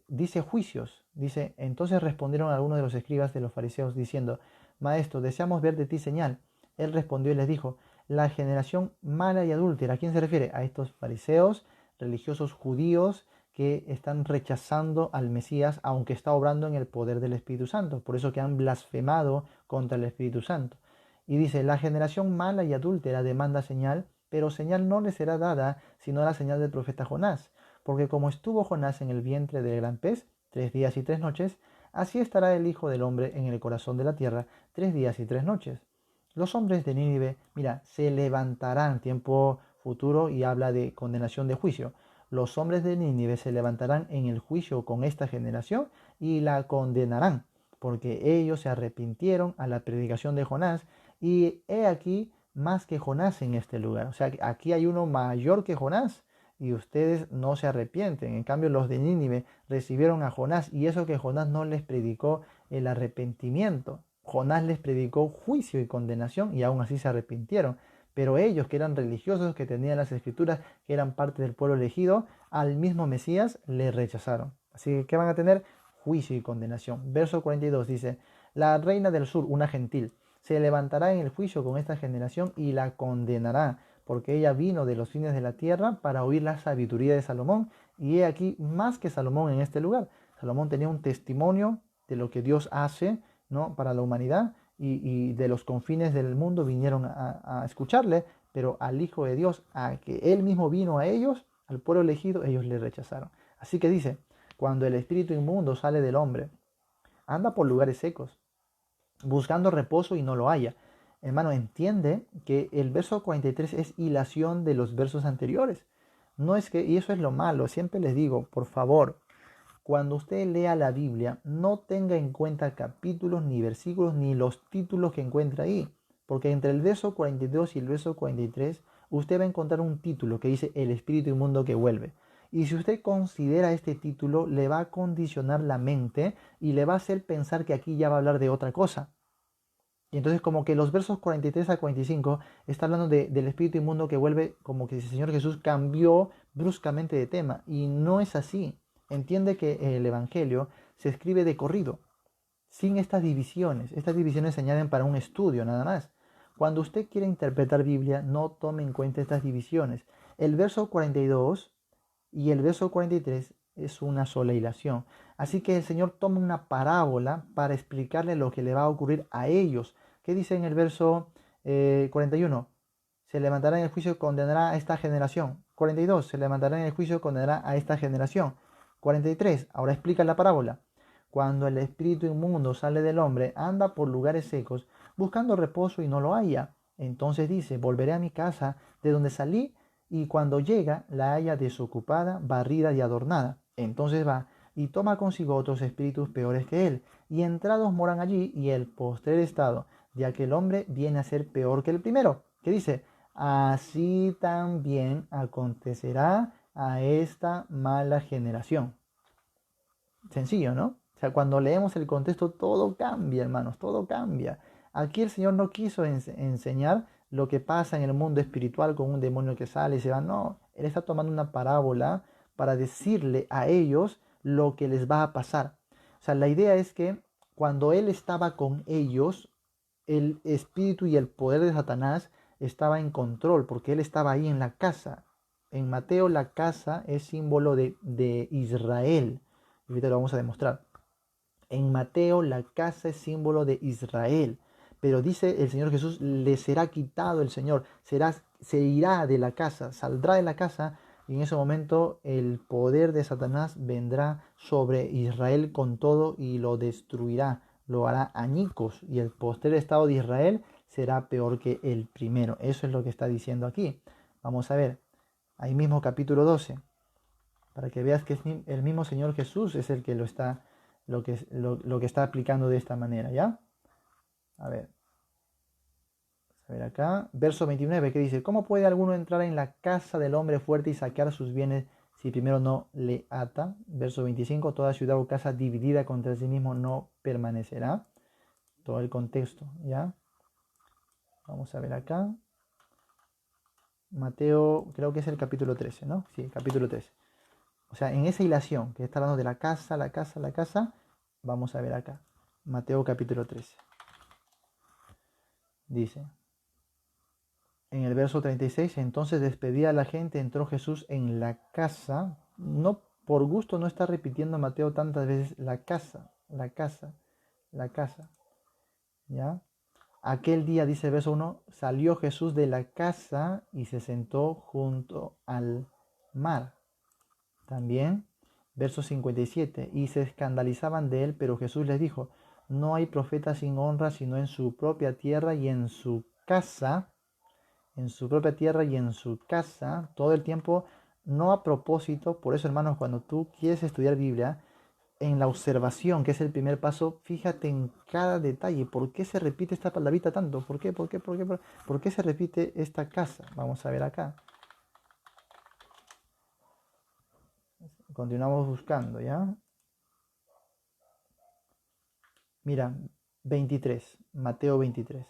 [SPEAKER 1] dice juicios, dice, entonces respondieron algunos de los escribas de los fariseos diciendo, Maestro, deseamos ver de ti señal. Él respondió y les dijo, la generación mala y adúltera. ¿A quién se refiere? A estos fariseos, religiosos judíos que están rechazando al Mesías, aunque está obrando en el poder del Espíritu Santo. Por eso que han blasfemado contra el Espíritu Santo. Y dice, la generación mala y adúltera demanda señal, pero señal no le será dada, sino la señal del profeta Jonás. Porque como estuvo Jonás en el vientre del gran pez, 3 días y 3 noches, así estará el Hijo del Hombre en el corazón de la tierra, 3 días y 3 noches. Los hombres de Nínive, mira, se levantarán, tiempo futuro, y habla de condenación de juicio. Los hombres de Nínive se levantarán en el juicio con esta generación y la condenarán, porque ellos se arrepintieron a la predicación de Jonás, y he aquí más que Jonás en este lugar. O sea, aquí hay uno mayor que Jonás, y ustedes no se arrepienten. En cambio, los de Nínive recibieron a Jonás, y eso que Jonás no les predicó el arrepentimiento. Jonás les predicó juicio y condenación y aún así se arrepintieron. Pero ellos, que eran religiosos, que tenían las escrituras, que eran parte del pueblo elegido, al mismo Mesías le rechazaron. Así que, ¿qué van a tener? Juicio y condenación. Verso 42 dice, la reina del sur, una gentil, se levantará en el juicio con esta generación y la condenará, porque ella vino de los fines de la tierra para oír la sabiduría de Salomón, y he aquí más que Salomón en este lugar. Salomón tenía un testimonio de lo que Dios hace, ¿no?, para la humanidad, y de los confines del mundo vinieron a escucharle, pero al Hijo de Dios, a que Él mismo vino a ellos, al pueblo elegido, ellos le rechazaron. Así que dice, cuando el espíritu inmundo sale del hombre, anda por lugares secos, buscando reposo y no lo halla. Hermano, entiende que el verso 43 es hilación de los versos anteriores. No es que, y eso es lo malo, siempre les digo, por favor, cuando usted lea la Biblia, no tenga en cuenta capítulos, ni versículos, ni los títulos que encuentra ahí. Porque entre el verso 42 y el verso 43, usted va a encontrar un título que dice el espíritu inmundo que vuelve. Y si usted considera este título, le va a condicionar la mente y le va a hacer pensar que aquí ya va a hablar de otra cosa. Y entonces como que los versos 43 a 45 está hablando del espíritu inmundo que vuelve, como que el Señor Jesús cambió bruscamente de tema. Y no es así. Entiende que el Evangelio se escribe de corrido, sin estas divisiones. Estas divisiones se añaden para un estudio nada más. Cuando usted quiere interpretar Biblia, no tome en cuenta estas divisiones. El verso 42 y el verso 43 es una sola hilación. Así que el Señor toma una parábola para explicarle lo que le va a ocurrir a ellos. ¿Qué dice en el verso 41? Se levantará en el juicio y condenará a esta generación. 42. Se levantará en el juicio y condenará a esta generación. 43. Ahora explica la parábola. Cuando el espíritu inmundo sale del hombre, anda por lugares secos, buscando reposo y no lo halla. Entonces dice, volveré a mi casa de donde salí, y cuando llega la halla desocupada, barrida y adornada. Entonces va y toma consigo otros espíritus peores que él, y entrados moran allí, y el postrer estado de aquel hombre viene a ser peor que el primero. ¿Qué dice? Así también acontecerá a esta mala generación. Sencillo, ¿no? O sea, cuando leemos el contexto, todo cambia, hermanos, todo cambia. Aquí el Señor no quiso enseñar lo que pasa en el mundo espiritual con un demonio que sale y se va. No, Él está tomando una parábola para decirle a ellos lo que les va a pasar. O sea, la idea es que cuando Él estaba con ellos, el espíritu y el poder de Satanás estaba en control, porque Él estaba ahí en la casa. En Mateo la casa es símbolo de Israel. Y ahorita lo vamos a demostrar. En Mateo la casa es símbolo de Israel. Pero dice el Señor Jesús, le será quitado el Señor, se irá de la casa, saldrá de la casa, y en ese momento el poder de Satanás vendrá sobre Israel con todo y lo destruirá, lo hará añicos, y el posterior estado de Israel será peor que el primero. Eso es lo que está diciendo aquí. Vamos a ver, ahí mismo capítulo 12, para que veas que es el mismo Señor Jesús es el que lo que está aplicando de esta manera, ¿ya? A ver acá, verso 29, que dice, ¿cómo puede alguno entrar en la casa del hombre fuerte y saquear sus bienes si primero no le ata? Verso 25, toda ciudad o casa dividida contra sí mismo no permanecerá. Todo el contexto, ¿ya? Vamos a ver acá. Mateo, creo que es el capítulo 13, ¿no? Sí, capítulo 13. O sea, en esa hilación que está hablando de la casa, la casa, la casa, vamos a ver acá. Mateo capítulo 13. Dice, en el verso 36, entonces despedida a la gente, entró Jesús en la casa. No, por gusto no está repitiendo Mateo tantas veces la casa, la casa, la casa. ¿Ya? Aquel día, dice el verso 1, salió Jesús de la casa y se sentó junto al mar. También, verso 57, y se escandalizaban de él, pero Jesús les dijo, no hay profeta sin honra sino en su propia tierra y en su casa, en su propia tierra y en su casa, todo el tiempo, no a propósito. Por eso, hermanos, cuando tú quieres estudiar Biblia, en la observación, que es el primer paso, fíjate en cada detalle. ¿Por qué se repite esta palabrita tanto? ¿Por qué? ¿Por qué? ¿Por qué? ¿Por qué se repite esta casa? Vamos a ver acá. Continuamos buscando, ¿ya? Mira, 23, Mateo 23.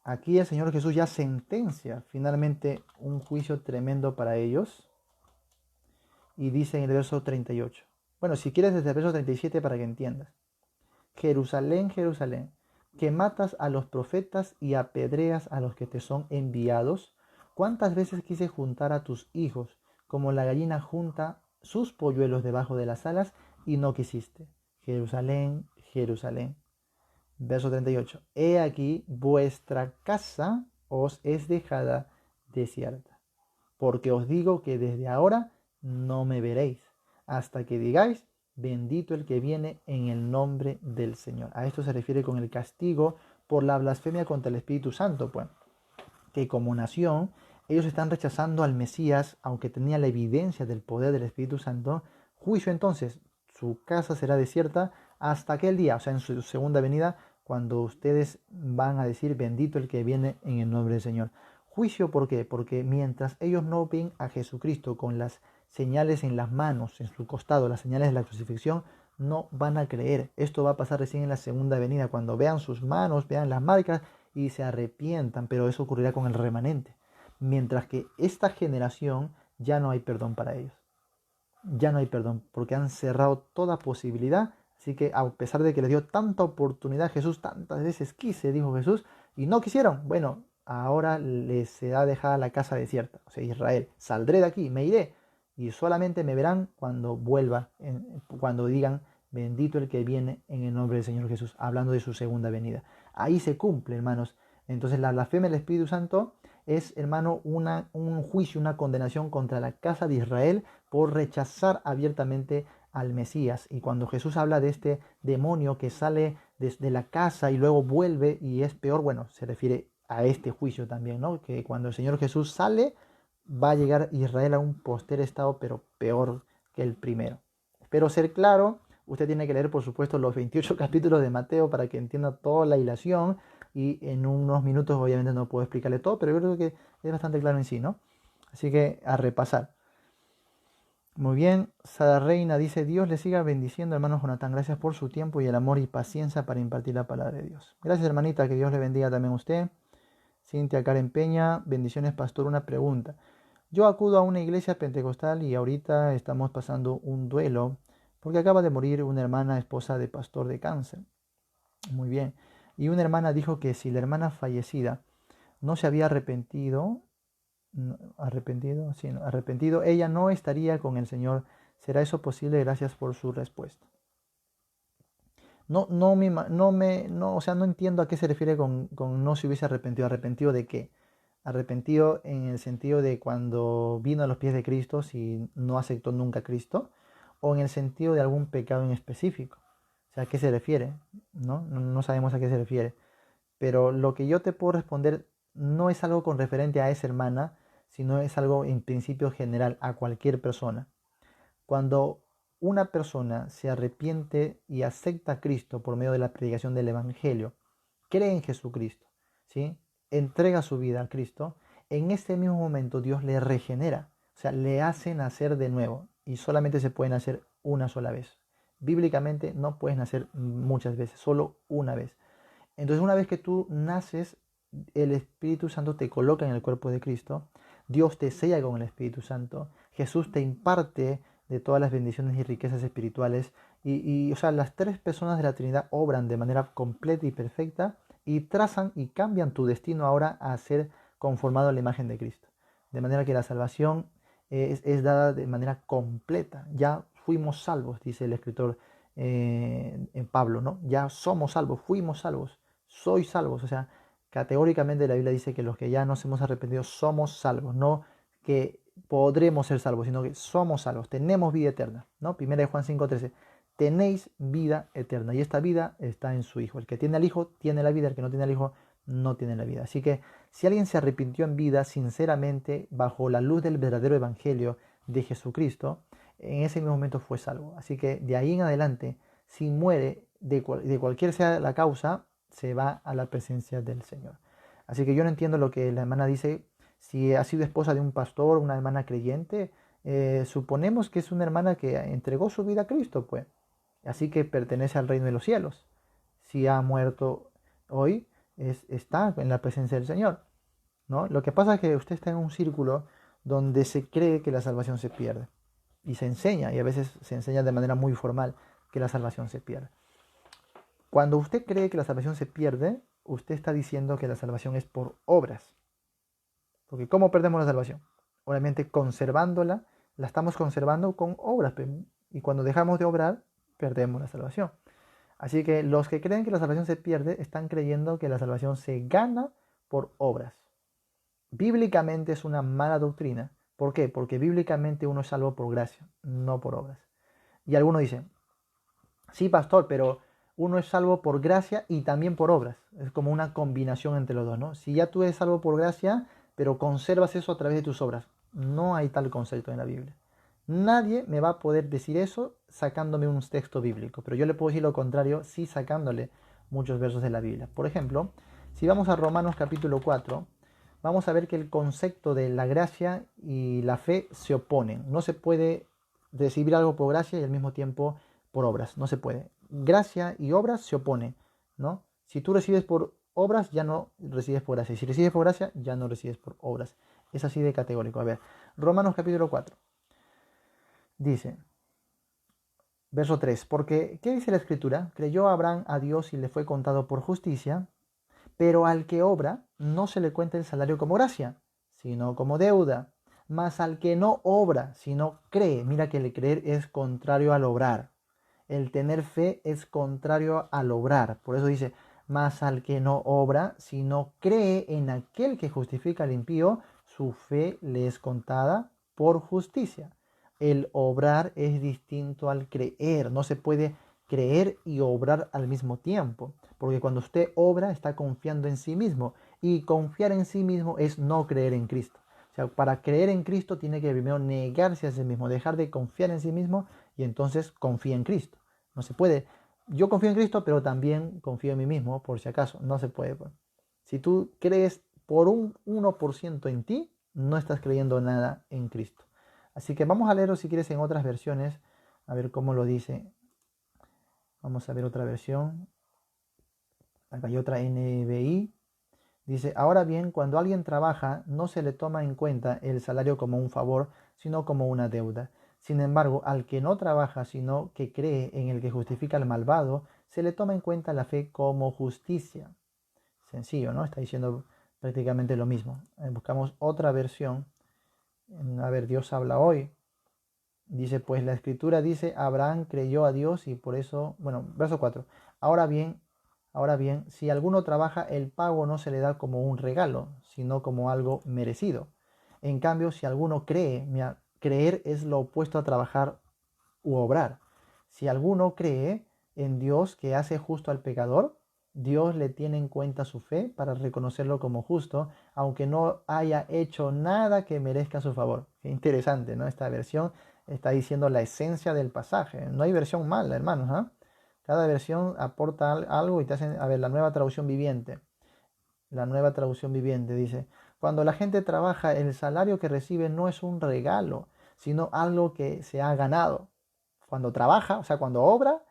[SPEAKER 1] Aquí el Señor Jesús ya sentencia finalmente un juicio tremendo para ellos. Y dice en el verso 38. Bueno, si quieres desde el verso 37 para que entiendas. Jerusalén, Jerusalén, que matas a los profetas y apedreas a los que te son enviados. ¿Cuántas veces quise juntar a tus hijos como la gallina junta sus polluelos debajo de las alas y no quisiste? Jerusalén, Jerusalén. Verso 38. He aquí vuestra casa os es dejada desierta, porque os digo que desde ahora no me veréis, hasta que digáis, bendito el que viene en el nombre del Señor. A esto se refiere con el castigo por la blasfemia contra el Espíritu Santo, pues, que como nación ellos están rechazando al Mesías, aunque tenía la evidencia del poder del Espíritu Santo. Juicio entonces, su casa será desierta hasta aquel día, o sea, en su segunda venida, cuando ustedes van a decir, bendito el que viene en el nombre del Señor. Juicio, ¿por qué? Porque mientras ellos no ven a Jesucristo con las señales en las manos, en su costado, las señales de la crucifixión, no van a creer. Esto va a pasar recién en la segunda venida, cuando vean sus manos, vean las marcas y se arrepientan, pero eso ocurrirá con el remanente. Mientras que esta generación ya no hay perdón para ellos. Ya no hay perdón, porque han cerrado toda posibilidad. Así que a pesar de que les dio tanta oportunidad Jesús, tantas veces quise, dijo Jesús, y no quisieron, bueno, ahora les será dejada la casa desierta, o sea, Israel. Saldré de aquí, me iré, y solamente me verán cuando vuelva, cuando digan, bendito el que viene en el nombre del Señor Jesús, hablando de su segunda venida. Ahí se cumple, hermanos. Entonces la blasfemia del Espíritu Santo es, hermano, un juicio, una condenación contra la casa de Israel por rechazar abiertamente al Mesías. Y cuando Jesús habla de este demonio que sale desde la casa y luego vuelve y es peor, bueno, se refiere a este juicio también, ¿no? Que cuando el Señor Jesús sale, va a llegar Israel a un poster estado, pero peor que el primero. Espero ser claro. Usted tiene que leer, por supuesto, los 28 capítulos de Mateo para que entienda toda la hilación. Y en unos minutos, obviamente, no puedo explicarle todo, pero yo creo que es bastante claro en sí, ¿no? Así que a repasar. Muy bien, Sara Reina dice, Dios le siga bendiciendo, hermano Jonathan. Gracias por su tiempo y el amor y paciencia para impartir la palabra de Dios. Gracias, hermanita, que Dios le bendiga también a usted. Cintia Karen Peña, bendiciones, pastor. Una pregunta. Yo acudo a una iglesia pentecostal y ahorita estamos pasando un duelo porque acaba de morir una hermana esposa de pastor de cáncer. Muy bien. Y una hermana dijo que si la hermana fallecida no se había arrepentido, arrepentido, sí, no, arrepentido, ella no estaría con el Señor. ¿Será eso posible? Gracias por su respuesta. No, o sea, no entiendo a qué se refiere con no se hubiese arrepentido. ¿Arrepentido de qué? Arrepentido en el sentido de cuando vino a los pies de Cristo si no aceptó nunca a Cristo, o en el sentido de algún pecado en específico. O sea, ¿a qué se refiere? No sabemos a qué se refiere. Pero lo que yo te puedo responder no es algo con referente a esa hermana, sino es algo en principio general a cualquier persona. Cuando una persona se arrepiente y acepta a Cristo por medio de la predicación del Evangelio, cree en Jesucristo, ¿sí? Entrega su vida a Cristo, en ese mismo momento Dios le regenera, o sea, le hace nacer de nuevo y solamente se puede nacer una sola vez. Bíblicamente no puedes nacer muchas veces, solo una vez. Entonces una vez que tú naces, el Espíritu Santo te coloca en el cuerpo de Cristo, Dios te sella con el Espíritu Santo, Jesús te imparte de todas las bendiciones y riquezas espirituales o sea, las tres personas de la Trinidad obran de manera completa y perfecta y trazan y cambian tu destino ahora a ser conformado a la imagen de Cristo. De manera que la salvación es dada de manera completa. Ya fuimos salvos, dice el escritor en Pablo, ¿no? Ya somos salvos, fuimos salvos, sois salvos. O sea, categóricamente la Biblia dice que los que ya nos hemos arrepentido somos salvos, no que podremos ser salvos, sino que somos salvos, tenemos vida eterna, ¿no? Primera de Juan 5:13, tenéis vida eterna y esta vida está en su Hijo. El que tiene al Hijo tiene la vida, el que no tiene al Hijo no tiene la vida. Así que si alguien se arrepintió en vida sinceramente bajo la luz del verdadero Evangelio de Jesucristo, en ese mismo momento fue salvo. Así que de ahí en adelante, si muere de cualquier sea la causa, se va a la presencia del Señor. Así que yo no entiendo lo que la hermana dice. Si ha sido esposa de un pastor, una hermana creyente, suponemos que es una hermana que entregó su vida a Cristo, pues. Así que pertenece al reino de los cielos. Si ha muerto hoy, está en la presencia del Señor, ¿no? Lo que pasa es que usted está en un círculo donde se cree que la salvación se pierde. Y se enseña, y a veces se enseña de manera muy formal, que la salvación se pierde. Cuando usted cree que la salvación se pierde, usted está diciendo que la salvación es por obras. Porque ¿cómo perdemos la salvación? Obviamente conservándola, la estamos conservando con obras. Y cuando dejamos de obrar, perdemos la salvación. Así que los que creen que la salvación se pierde están creyendo que la salvación se gana por obras. Bíblicamente es una mala doctrina. ¿Por qué? Porque bíblicamente uno es salvo por gracia, no por obras. Y algunos dicen, sí, pastor, pero uno es salvo por gracia y también por obras. Es como una combinación entre los dos, ¿no? Si ya tú eres salvo por gracia, pero conservas eso a través de tus obras. No hay tal concepto en la Biblia. Nadie me va a poder decir eso sacándome un texto bíblico, pero yo le puedo decir lo contrario sí sacándole muchos versos de la Biblia. Por ejemplo, si vamos a Romanos capítulo 4, vamos a ver que el concepto de la gracia y la fe se oponen. No se puede recibir algo por gracia y al mismo tiempo por obras. No se puede. Gracia y obras se oponen, ¿no? Si tú recibes por obras, ya no recibes por gracia. Si recibes por gracia, ya no recibes por obras. Es así de categórico. A ver, Romanos capítulo 4. Dice, verso 3, porque, ¿qué dice la escritura? Creyó Abraham a Dios y le fue contado por justicia, pero al que obra no se le cuenta el salario como gracia, sino como deuda. Mas al que no obra, sino cree, mira que el creer es contrario al obrar. El tener fe es contrario al obrar. Por eso dice, mas al que no obra, sino cree en aquel que justifica al impío, su fe le es contada por justicia. El obrar es distinto al creer. No se puede creer y obrar al mismo tiempo. Porque cuando usted obra, está confiando en sí mismo. Y confiar en sí mismo es no creer en Cristo. O sea, para creer en Cristo tiene que primero negarse a sí mismo, dejar de confiar en sí mismo y entonces confía en Cristo. No se puede. Yo confío en Cristo, pero también confío en mí mismo, por si acaso. No se puede. Pues. Si tú crees por un 1% en ti, no estás creyendo nada en Cristo. Así que vamos a leerlo si quieres en otras versiones, a ver cómo lo dice. Vamos a ver otra versión. Acá hay otra NBI. Dice, ahora bien, cuando alguien trabaja, no se le toma en cuenta el salario como un favor, sino como una deuda. Sin embargo, al que no trabaja, sino que cree en el que justifica al malvado, se le toma en cuenta la fe como justicia. Sencillo, ¿no? Está diciendo prácticamente lo mismo. Buscamos otra versión. A ver, Dios habla hoy. Dice, pues la escritura dice, Abraham creyó a Dios y por eso, bueno, verso 4. Ahora bien, si alguno trabaja, el pago no se le da como un regalo, sino como algo merecido. En cambio, si alguno cree, mira, creer es lo opuesto a trabajar u obrar. Si alguno cree en Dios que hace justo al pecador, Dios le tiene en cuenta su fe para reconocerlo como justo, aunque no haya hecho nada que merezca su favor. Qué interesante, ¿no? Esta versión está diciendo la esencia del pasaje. No hay versión mala, hermanos, ¿ah? Cada versión aporta algo y te hacen, a ver, la nueva traducción viviente. La nueva traducción viviente dice, cuando la gente trabaja, el salario que recibe no es un regalo, sino algo que se ha ganado. Cuando trabaja, o sea, cuando obra,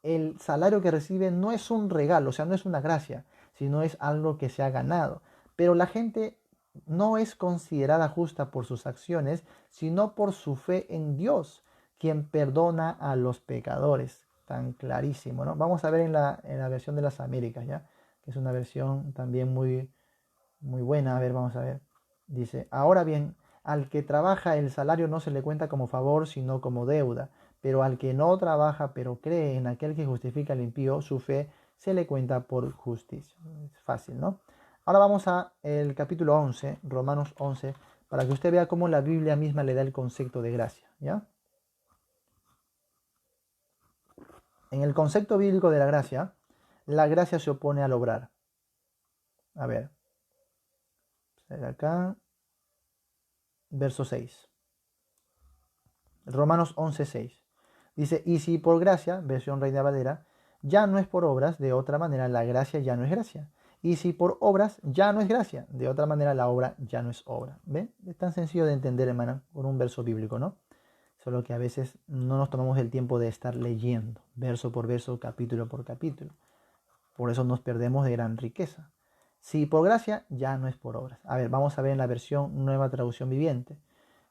[SPEAKER 1] el salario que recibe no es un regalo, o sea, no es una gracia, sino es algo que se ha ganado. Pero la gente no es considerada justa por sus acciones, sino por su fe en Dios, quien perdona a los pecadores. Tan clarísimo, ¿no? Vamos a ver en la versión de las Américas, ¿ya? Que es una versión también muy, muy buena. A ver, vamos a ver. Dice, ahora bien, al que trabaja el salario no se le cuenta como favor, sino como deuda. Pero al que no trabaja, pero cree en aquel que justifica al impío, su fe se le cuenta por justicia. Es fácil, ¿no? Ahora vamos a el capítulo 11, Romanos 11, para que usted vea cómo la Biblia misma le da el concepto de gracia, ¿ya? En el concepto bíblico de la gracia se opone al obrar. A ver, acá, verso 6. Romanos 11:6. Dice, y si por gracia, versión Reina Valera, ya no es por obras, de otra manera la gracia ya no es gracia. Y si por obras ya no es gracia, de otra manera la obra ya no es obra. ¿Ven? Es tan sencillo de entender, hermana, con un verso bíblico, ¿no? Solo que a veces no nos tomamos el tiempo de estar leyendo, verso por verso, capítulo por capítulo. Por eso nos perdemos de gran riqueza. Si por gracia, ya no es por obras. A ver, vamos a ver en la versión Nueva Traducción Viviente.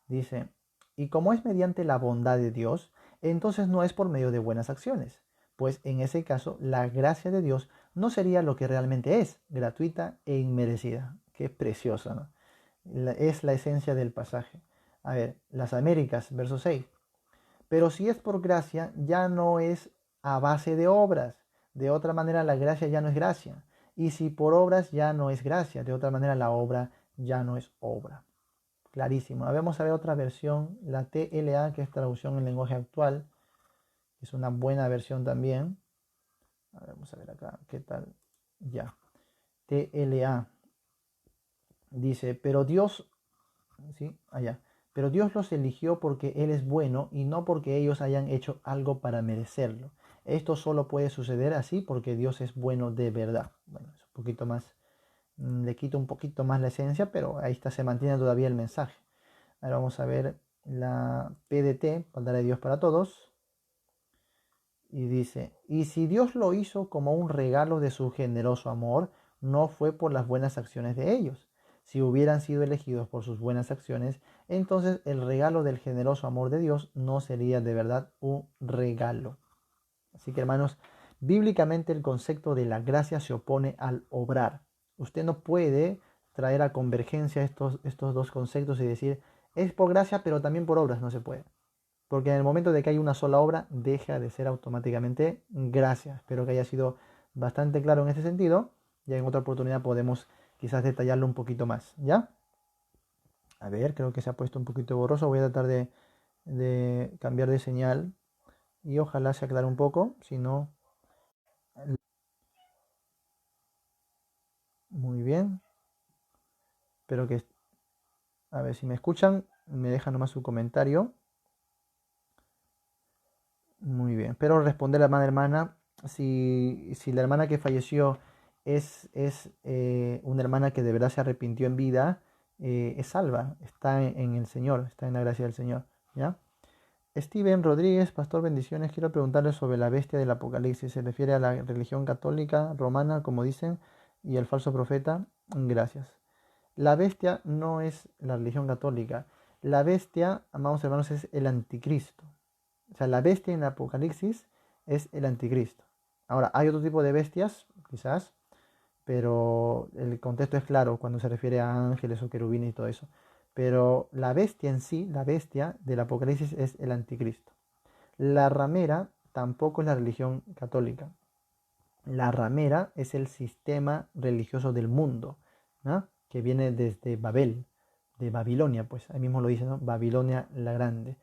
[SPEAKER 1] Dice, y como es mediante la bondad de Dios, entonces no es por medio de buenas acciones, pues en ese caso la gracia de Dios no sería lo que realmente es, gratuita e inmerecida. Qué preciosa, ¿no? Es la esencia del pasaje. A ver, las Américas, verso 6. Pero si es por gracia, ya no es a base de obras. De otra manera, la gracia ya no es gracia. Y si por obras, ya no es gracia. De otra manera, la obra ya no es obra. Clarísimo. Vamos a ver otra versión, la TLA, que es traducción en lenguaje actual. Es una buena versión también. A ver, vamos a ver acá, ¿qué tal? Ya. TLA. Dice, pero Dios, ¿sí? Allá. Pero Dios los eligió porque Él es bueno y no porque ellos hayan hecho algo para merecerlo. Esto solo puede suceder así porque Dios es bueno de verdad. Bueno, es un poquito más, le quito un poquito más la esencia, pero ahí está, se mantiene todavía el mensaje. Ahora vamos a ver la PDT, Palabra de Dios para Todos. Y dice, y si Dios lo hizo como un regalo de su generoso amor, no fue por las buenas acciones de ellos. Si hubieran sido elegidos por sus buenas acciones, entonces el regalo del generoso amor de Dios no sería de verdad un regalo. Así que hermanos, bíblicamente el concepto de la gracia se opone al obrar. Usted no puede traer a convergencia estos dos conceptos y decir, es por gracia pero también por obras, no se puede. Porque en el momento de que hay una sola obra, deja de ser automáticamente gracia. Espero que haya sido bastante claro en ese sentido. Ya en otra oportunidad podemos quizás detallarlo un poquito más, ¿ya? A ver, creo que se ha puesto un poquito borroso. Voy a tratar de cambiar de señal y ojalá se aclare un poco. Si no, muy bien. Espero que, a ver si me escuchan, me dejan nomás su comentario. Muy bien. Espero responder a la hermana. Si la hermana que falleció es una hermana que de verdad se arrepintió en vida es salva, está en el Señor, está en la gracia del Señor, ¿ya? Steven Rodríguez, pastor, bendiciones. Quiero preguntarle sobre la bestia del Apocalipsis. ¿Se refiere a la religión católica romana, como dicen, y el falso profeta? Gracias. La bestia no es la religión católica. La bestia, amados hermanos, es el anticristo. O sea, la bestia en el Apocalipsis es el anticristo. Ahora, hay otro tipo de bestias, quizás, pero el contexto es claro cuando se refiere a ángeles o querubines y todo eso. Pero la bestia en sí, la bestia del Apocalipsis es el anticristo. La ramera tampoco es la religión católica. La ramera es el sistema religioso del mundo, ¿no? Que viene desde Babel, de Babilonia, pues ahí mismo lo dice, ¿no? Babilonia la Grande.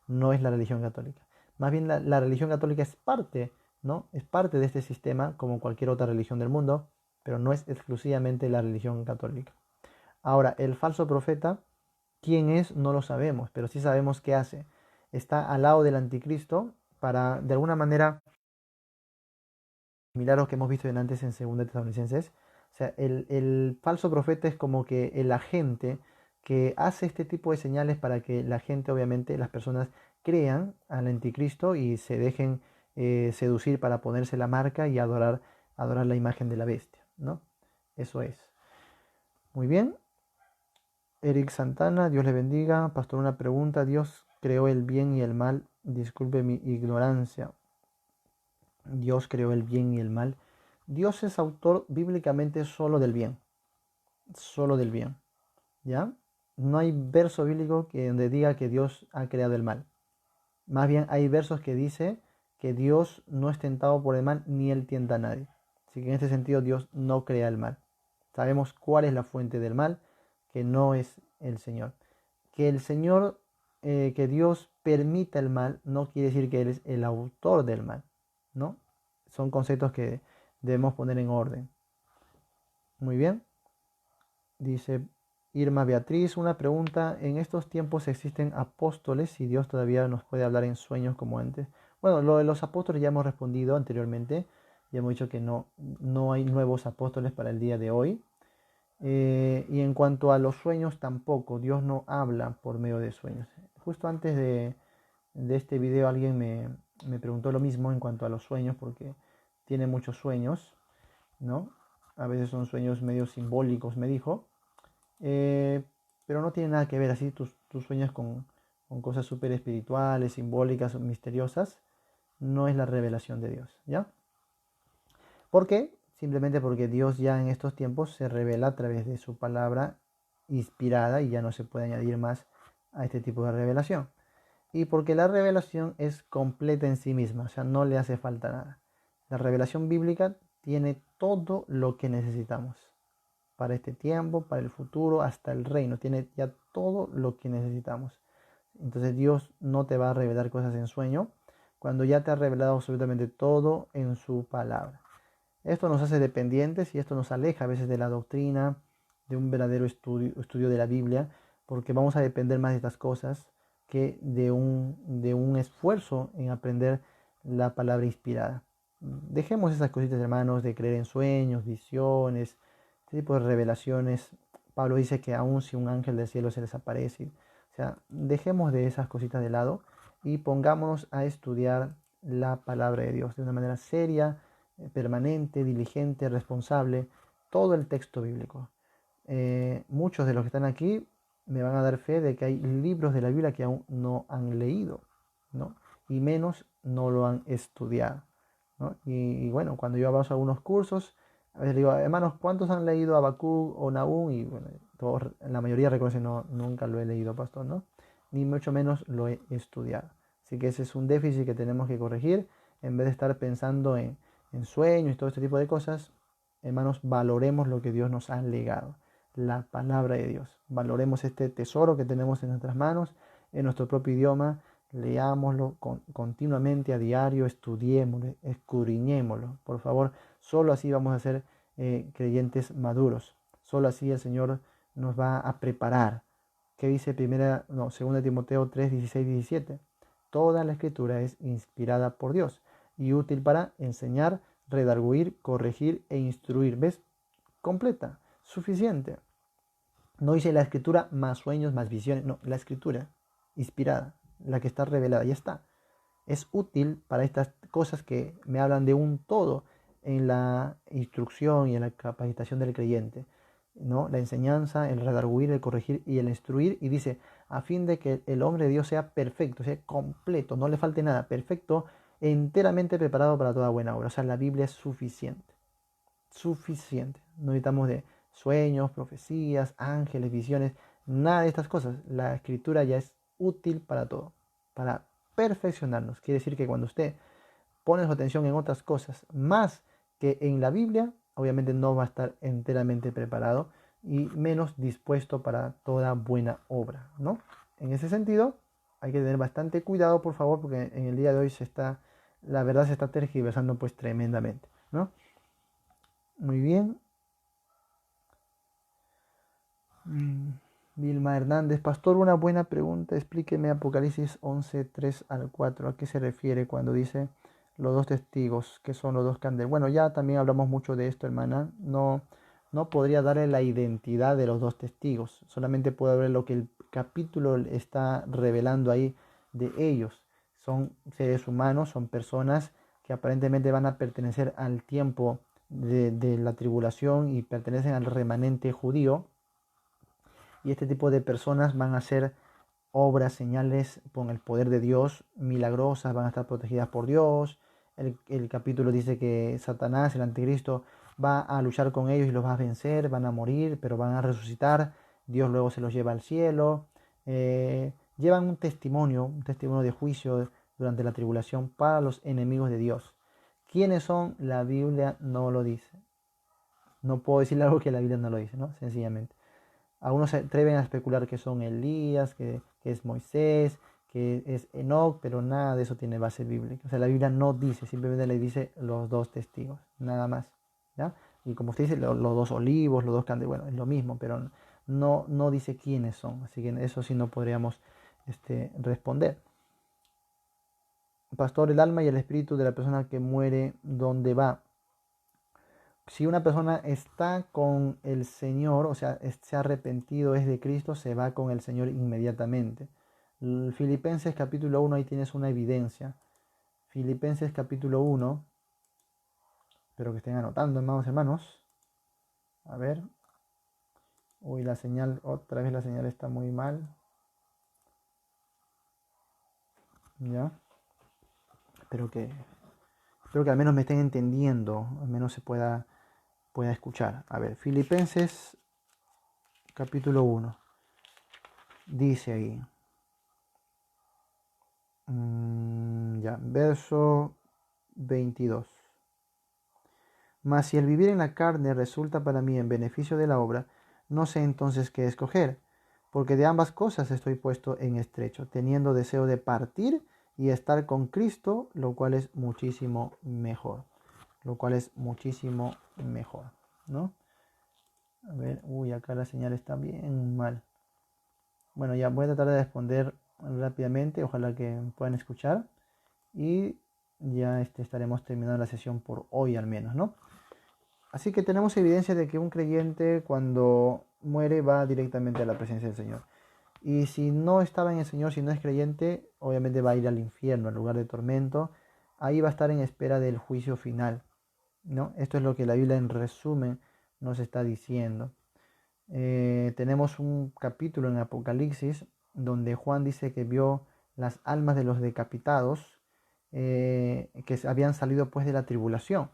[SPEAKER 1] No es la religión católica. Más bien la religión católica es parte, ¿no? Es parte de este sistema como cualquier otra religión del mundo, pero no es exclusivamente la religión católica. Ahora, el falso profeta, ¿quién es? No lo sabemos, pero sí sabemos qué hace. Está al lado del anticristo para, de alguna manera, similar a lo que hemos visto antes en 2 Tesalonicenses. O sea, el falso profeta es como que el agente que hace este tipo de señales para que la gente, obviamente, las personas crean al anticristo y se dejen seducir para ponerse la marca y adorar la imagen de la bestia, ¿no? Eso es. Muy bien. Eric Santana, Dios le bendiga. Pastor, una pregunta. ¿Dios creó el bien y el mal? Disculpe mi ignorancia. Dios creó el bien y el mal. Dios es autor bíblicamente solo del bien, ¿ya? No hay verso bíblico donde diga que Dios ha creado el mal. Más bien hay versos que dice que Dios no es tentado por el mal ni él tienta a nadie. Así que en este sentido Dios no crea el mal. Sabemos cuál es la fuente del mal, que no es el Señor. Que el Señor, que Dios permita el mal, no quiere decir que Él es el autor del mal, ¿no? Son conceptos que debemos poner en orden. Muy bien. Dice Irma Beatriz, una pregunta. ¿En estos tiempos existen apóstoles y Dios todavía nos puede hablar en sueños como antes? Bueno, lo de los apóstoles ya hemos respondido anteriormente. Ya hemos dicho que no hay nuevos apóstoles para el día de hoy. Y en cuanto a los sueños tampoco. Dios no habla por medio de sueños. Justo antes de este video alguien me preguntó lo mismo en cuanto a los sueños porque tiene muchos sueños, ¿no? A veces son sueños medio simbólicos, me dijo. Eh, pero no tiene nada que ver así tus sueños con cosas súper espirituales, simbólicas, misteriosas. No es la revelación de Dios, ¿ya? ¿Por qué? Simplemente porque Dios ya en estos tiempos se revela a través de su palabra inspirada y ya no se puede añadir más a este tipo de revelación. Y porque la revelación es completa en sí misma, o sea, no le hace falta nada. La revelación bíblica tiene todo lo que necesitamos para este tiempo, para el futuro, hasta el reino. Tiene ya todo lo que necesitamos. Entonces Dios no te va a revelar cosas en sueño cuando ya te ha revelado absolutamente todo en su palabra. Esto nos hace dependientes y esto nos aleja a veces de la doctrina, de un verdadero estudio de la Biblia, porque vamos a depender más de estas cosas que de un esfuerzo en aprender la palabra inspirada. Dejemos esas cositas, hermanos, de creer en sueños, visiones, este tipo de revelaciones. Pablo dice que aun si un ángel del cielo se les aparece, o sea, dejemos de esas cositas de lado y pongámonos a estudiar la palabra de Dios de una manera seria, permanente, diligente, responsable, todo el texto bíblico. Muchos de los que están aquí me van a dar fe de que hay libros de la Biblia que aún no han leído, ¿no? Y menos no lo han estudiado, ¿no? Y bueno, cuando yo avanzo a algunos cursos, a veces digo, hermanos, ¿cuántos han leído Habacuc o Nahum? Y bueno, todos, la mayoría reconocen, no, nunca lo he leído, pastor, ¿no? Ni mucho menos lo he estudiado. Así que ese es un déficit que tenemos que corregir. En vez de estar pensando en sueños y todo este tipo de cosas, hermanos, valoremos lo que Dios nos ha legado, la palabra de Dios. Valoremos este tesoro que tenemos en nuestras manos, en nuestro propio idioma. Leámoslo continuamente a diario, estudiémoslo, escudriñémoslo. Por favor, solo así vamos a ser creyentes maduros. Solo así el Señor nos va a preparar. ¿Qué dice 2 Timoteo 3, 16, 17? Toda la escritura es inspirada por Dios y útil para enseñar, redarguir, corregir e instruir. ¿Ves? Completa, suficiente. No dice la escritura más sueños, más visiones. No, la escritura inspirada, la que está revelada, ya está. Es útil para estas cosas que me hablan de un todo en la instrucción y en la capacitación del creyente, ¿no? La enseñanza, el redarguir, el corregir y el instruir. Y dice, a fin de que el hombre de Dios sea perfecto, sea completo, no le falte nada, perfecto, enteramente preparado para toda buena obra. O sea, la Biblia es suficiente, suficiente. No necesitamos de sueños, profecías, ángeles, visiones, nada de estas cosas. La escritura ya es útil para todo, para perfeccionarnos. Quiere decir que cuando usted pone su atención en otras cosas más que en la Biblia, obviamente no va a estar enteramente preparado y menos dispuesto para toda buena obra, ¿no? En ese sentido, hay que tener bastante cuidado, por favor, porque en el día de hoy la verdad se está tergiversando pues tremendamente, ¿no? Muy bien. Vilma Hernández, pastor, una buena pregunta. Explíqueme Apocalipsis 11 3 al 4. ¿A qué se refiere cuando dice los dos testigos, que son los dos candelas? Bueno, ya también hablamos mucho de esto, hermana. No podría darle la identidad de los dos testigos. Solamente puedo ver lo que el capítulo está revelando ahí de ellos. Son seres humanos, son personas que aparentemente van a pertenecer al tiempo de la tribulación y pertenecen al remanente judío, y este tipo de personas van a hacer obras, señales con el poder de Dios, milagrosas, van a estar protegidas por Dios. El capítulo dice que Satanás, el anticristo, va a luchar con ellos y los va a vencer, van a morir, pero van a resucitar. Dios luego se los lleva al cielo. Llevan un testimonio de juicio durante la tribulación para los enemigos de Dios. ¿Quiénes son? La Biblia no lo dice. No puedo decirle algo que la Biblia no lo dice, ¿no? Sencillamente. Algunos se atreven a especular que son Elías, que es Moisés, que es Enoc, pero nada de eso tiene base bíblica. O sea, la Biblia no dice, simplemente le dice los dos testigos, nada más. ¿Ya? Y como usted dice, los dos olivos, los dos candelas, bueno, es lo mismo, pero no dice quiénes son. Así que eso sí no podríamos responder. Pastor, el alma y el espíritu de la persona que muere, ¿dónde va? Si una persona está con el Señor, o sea, se ha arrepentido, es de Cristo, se va con el Señor inmediatamente. Filipenses capítulo 1, ahí tienes una evidencia. Filipenses capítulo 1, espero que estén anotando, hermanos. A ver. Uy, la señal, otra vez la señal está muy mal. Ya. Espero que, espero que al menos me estén entendiendo, al menos se pueda escuchar. A ver, Filipenses capítulo 1. Dice ahí. Ya, verso 22. Mas si el vivir en la carne resulta para mí en beneficio de la obra, no sé entonces qué escoger, porque de ambas cosas estoy puesto en estrecho, teniendo deseo de partir y estar con Cristo, lo cual es muchísimo mejor. Lo cual es muchísimo mejor, ¿no? A ver, uy, acá la señal está bien mal. Bueno, ya voy a tratar de responder rápidamente, ojalá que puedan escuchar. Y ya estaremos terminando la sesión por hoy al menos, ¿no? Así que tenemos evidencia de que un creyente cuando muere va directamente a la presencia del Señor. Y si no estaba en el Señor, si no es creyente, obviamente va a ir al infierno, al lugar de tormento. Ahí va a estar en espera del juicio final, ¿no? Esto es lo que la Biblia en resumen nos está diciendo. Tenemos un capítulo en Apocalipsis donde Juan dice que vio las almas de los decapitados que habían salido pues de la tribulación,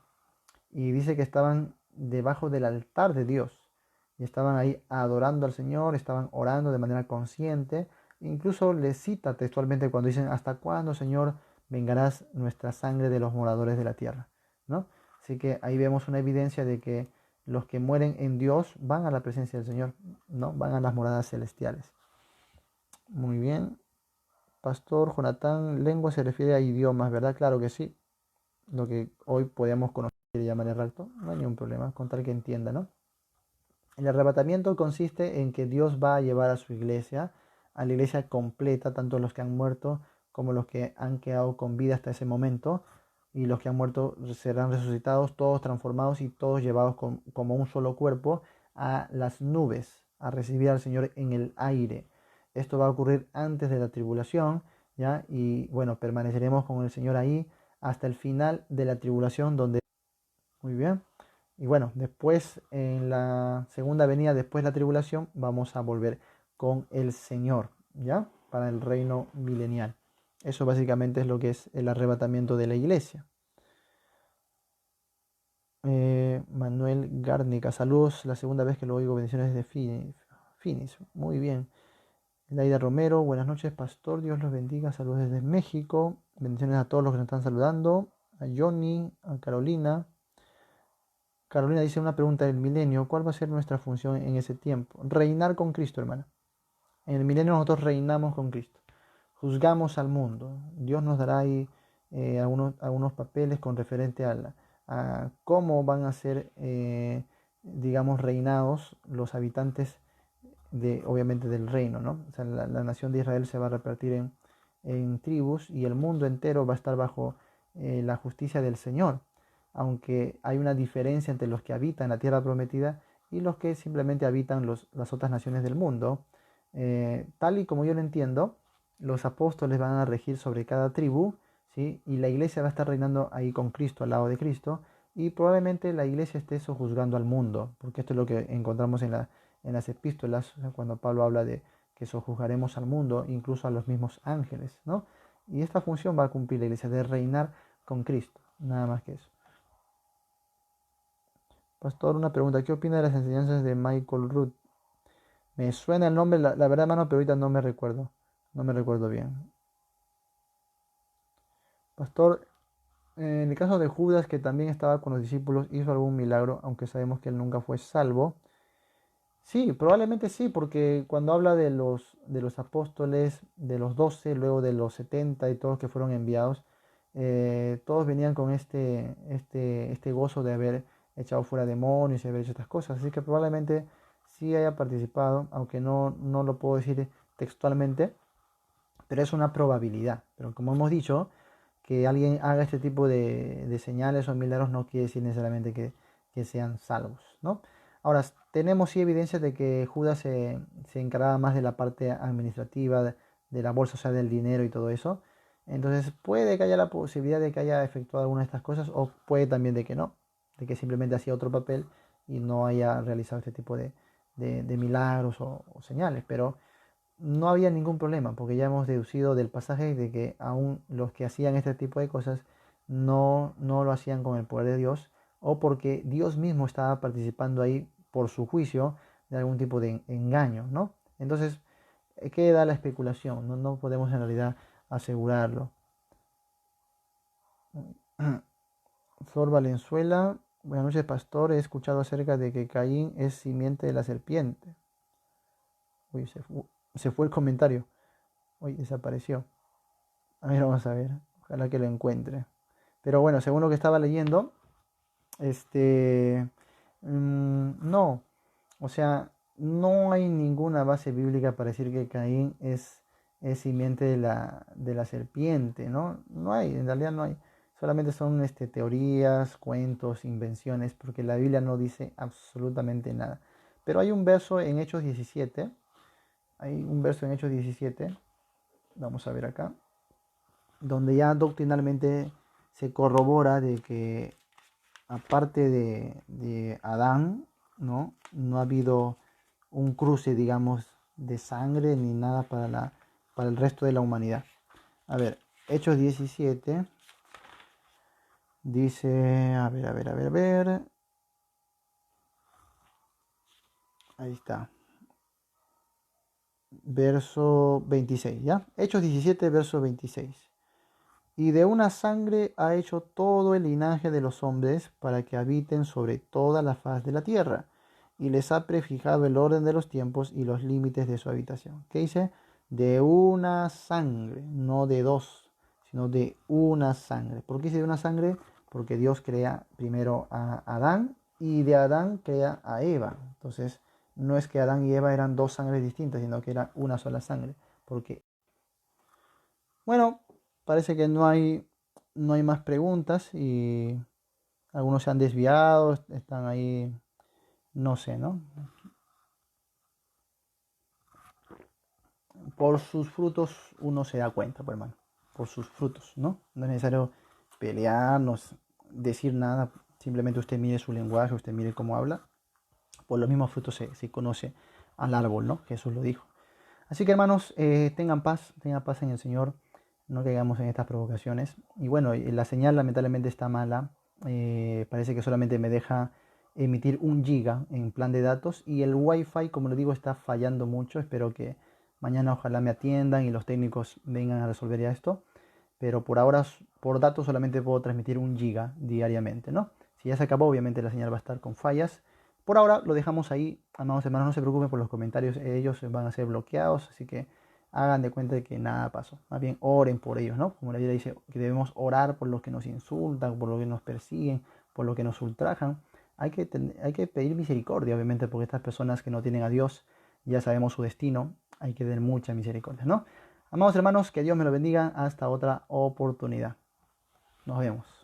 [SPEAKER 1] y dice que estaban debajo del altar de Dios y estaban ahí adorando al Señor, estaban orando de manera consciente. Incluso le cita textualmente cuando dicen: ¿hasta cuándo, Señor, vengarás nuestra sangre de los moradores de la tierra? ¿No? Así que ahí vemos una evidencia de que los que mueren en Dios van a la presencia del Señor, ¿no? Van a las moradas celestiales. Muy bien. Pastor Jonatán, lengua se refiere a idiomas, ¿verdad? Claro que sí. Lo que hoy podemos conocer y llamar el rapto, no hay ningún problema, con tal que entienda, ¿no? El arrebatamiento consiste en que Dios va a llevar a la iglesia completa, tanto los que han muerto como los que han quedado con vida hasta ese momento, y los que han muerto serán resucitados, todos transformados y todos llevados como un solo cuerpo a las nubes, a recibir al Señor en el aire. Esto va a ocurrir antes de la tribulación, ¿ya? Y bueno, permaneceremos con el Señor ahí hasta el final de la tribulación, donde... Muy bien. Y bueno, después, en la segunda venida, después de la tribulación, vamos a volver con el Señor, ¿ya? Para el reino milenial. Eso básicamente es lo que es el arrebatamiento de la iglesia. Manuel Gárnica, saludos, la segunda vez que lo oigo, bendiciones desde Finis, muy bien. Laida Romero, buenas noches, pastor, Dios los bendiga, saludos desde México, bendiciones a todos los que nos están saludando, a Johnny, a Carolina. Carolina dice una pregunta del milenio, ¿cuál va a ser nuestra función en ese tiempo? Reinar con Cristo, hermana. En el milenio nosotros reinamos con Cristo, juzgamos al mundo. Dios nos dará ahí algunos papeles con referente a cómo van a ser, digamos, reinados los habitantes obviamente, del reino, ¿no? O sea, la nación de Israel se va a repartir en tribus y el mundo entero va a estar bajo la justicia del Señor, aunque hay una diferencia entre los que habitan la tierra prometida y los que simplemente habitan las otras naciones del mundo. Tal y como yo lo entiendo, los apóstoles van a regir sobre cada tribu, ¿sí? Y la iglesia va a estar reinando ahí con Cristo, al lado de Cristo, y probablemente la iglesia esté sojuzgando al mundo, porque esto es lo que encontramos en las epístolas, cuando Pablo habla de que sojuzgaremos al mundo, incluso a los mismos ángeles, ¿no? Y esta función va a cumplir la iglesia, de reinar con Cristo, nada más que eso. Pastor, una pregunta, ¿qué opina de las enseñanzas de Michael Root? Me suena el nombre, la verdad, hermano, pero ahorita no me recuerdo bien. Pastor, en el caso de Judas, que también estaba con los discípulos, hizo algún milagro, aunque sabemos que él nunca fue salvo. Sí, probablemente sí, porque cuando habla de los apóstoles, de los 12, luego de los 70 y todos que fueron enviados, todos venían con este gozo de haber echado fuera demonios y haber hecho estas cosas. Así que probablemente sí haya participado, aunque no lo puedo decir textualmente, pero es una probabilidad. Pero como hemos dicho, que alguien haga este tipo de señales o milagros no quiere decir necesariamente que sean salvos, ¿no? Ahora, tenemos sí evidencias de que Judas se encargaba más de la parte administrativa, de la bolsa, o sea, del dinero y todo eso. Entonces, puede que haya la posibilidad de que haya efectuado alguna de estas cosas, o puede también de que no, de que simplemente hacía otro papel y no haya realizado este tipo de milagros o señales. Pero no había ningún problema, porque ya hemos deducido del pasaje de que aún los que hacían este tipo de cosas no lo hacían con el poder de Dios, o porque Dios mismo estaba participando ahí por su juicio de algún tipo de engaño, ¿no? Entonces, queda la especulación, no podemos en realidad asegurarlo. Flor Valenzuela, buenas noches, pastor, he escuchado acerca de que Caín es simiente de la serpiente. Uy, se fue el comentario. Uy, desapareció. A ver, vamos a ver. Ojalá que lo encuentre. Pero bueno, según lo que estaba leyendo, no. O sea, no hay ninguna base bíblica para decir que Caín es simiente de la serpiente, ¿no? No hay, en realidad no hay. Solamente son teorías, cuentos, invenciones, porque la Biblia no dice absolutamente nada. Pero hay un verso en Hechos 17. Hay un verso en Hechos 17. Vamos a ver acá, donde ya doctrinalmente se corrobora de que aparte de Adán, no ha habido un cruce, digamos, de sangre ni nada para el resto de la humanidad. A ver, Hechos 17 dice, a ver, ahí está, verso 26, ¿ya? Hechos 17, verso 26. Y de una sangre ha hecho todo el linaje de los hombres para que habiten sobre toda la faz de la tierra, y les ha prefijado el orden de los tiempos y los límites de su habitación. ¿Qué dice? De una sangre, no de dos, sino de una sangre. ¿Por qué dice de una sangre? Porque Dios crea primero a Adán y de Adán crea a Eva. Entonces, no es que Adán y Eva eran dos sangres distintas, sino que era una sola sangre. Porque, bueno, parece que no hay más preguntas y algunos se han desviado, están ahí, no sé, ¿no? por sus frutos uno se da cuenta, pues, hermano. Por sus frutos, ¿no? No es necesario pelearnos, decir nada. Simplemente usted mire su lenguaje, usted mire cómo habla. Por los mismos frutos se conoce al árbol, ¿no? Jesús lo dijo. Así que hermanos, tengan paz en el Señor, no caigamos en estas provocaciones. Y bueno, la señal lamentablemente está mala, parece que solamente me deja emitir 1 GB en plan de datos y el Wi-Fi, como les digo, está fallando mucho. Espero que mañana ojalá me atiendan y los técnicos vengan a resolver ya esto. Pero por ahora, por datos solamente puedo transmitir 1 GB diariamente, ¿no? Si ya se acabó, obviamente la señal va a estar con fallas. Por ahora lo dejamos ahí, amados hermanos, no se preocupen por los comentarios, ellos van a ser bloqueados, así que hagan de cuenta de que nada pasó. Más bien oren por ellos, ¿no? Como la Biblia dice, que debemos orar por los que nos insultan, por los que nos persiguen, por los que nos ultrajan. Hay que pedir misericordia, obviamente, porque estas personas que no tienen a Dios, ya sabemos su destino, hay que tener mucha misericordia, ¿no? Amados hermanos, que Dios me lo bendiga, hasta otra oportunidad. Nos vemos.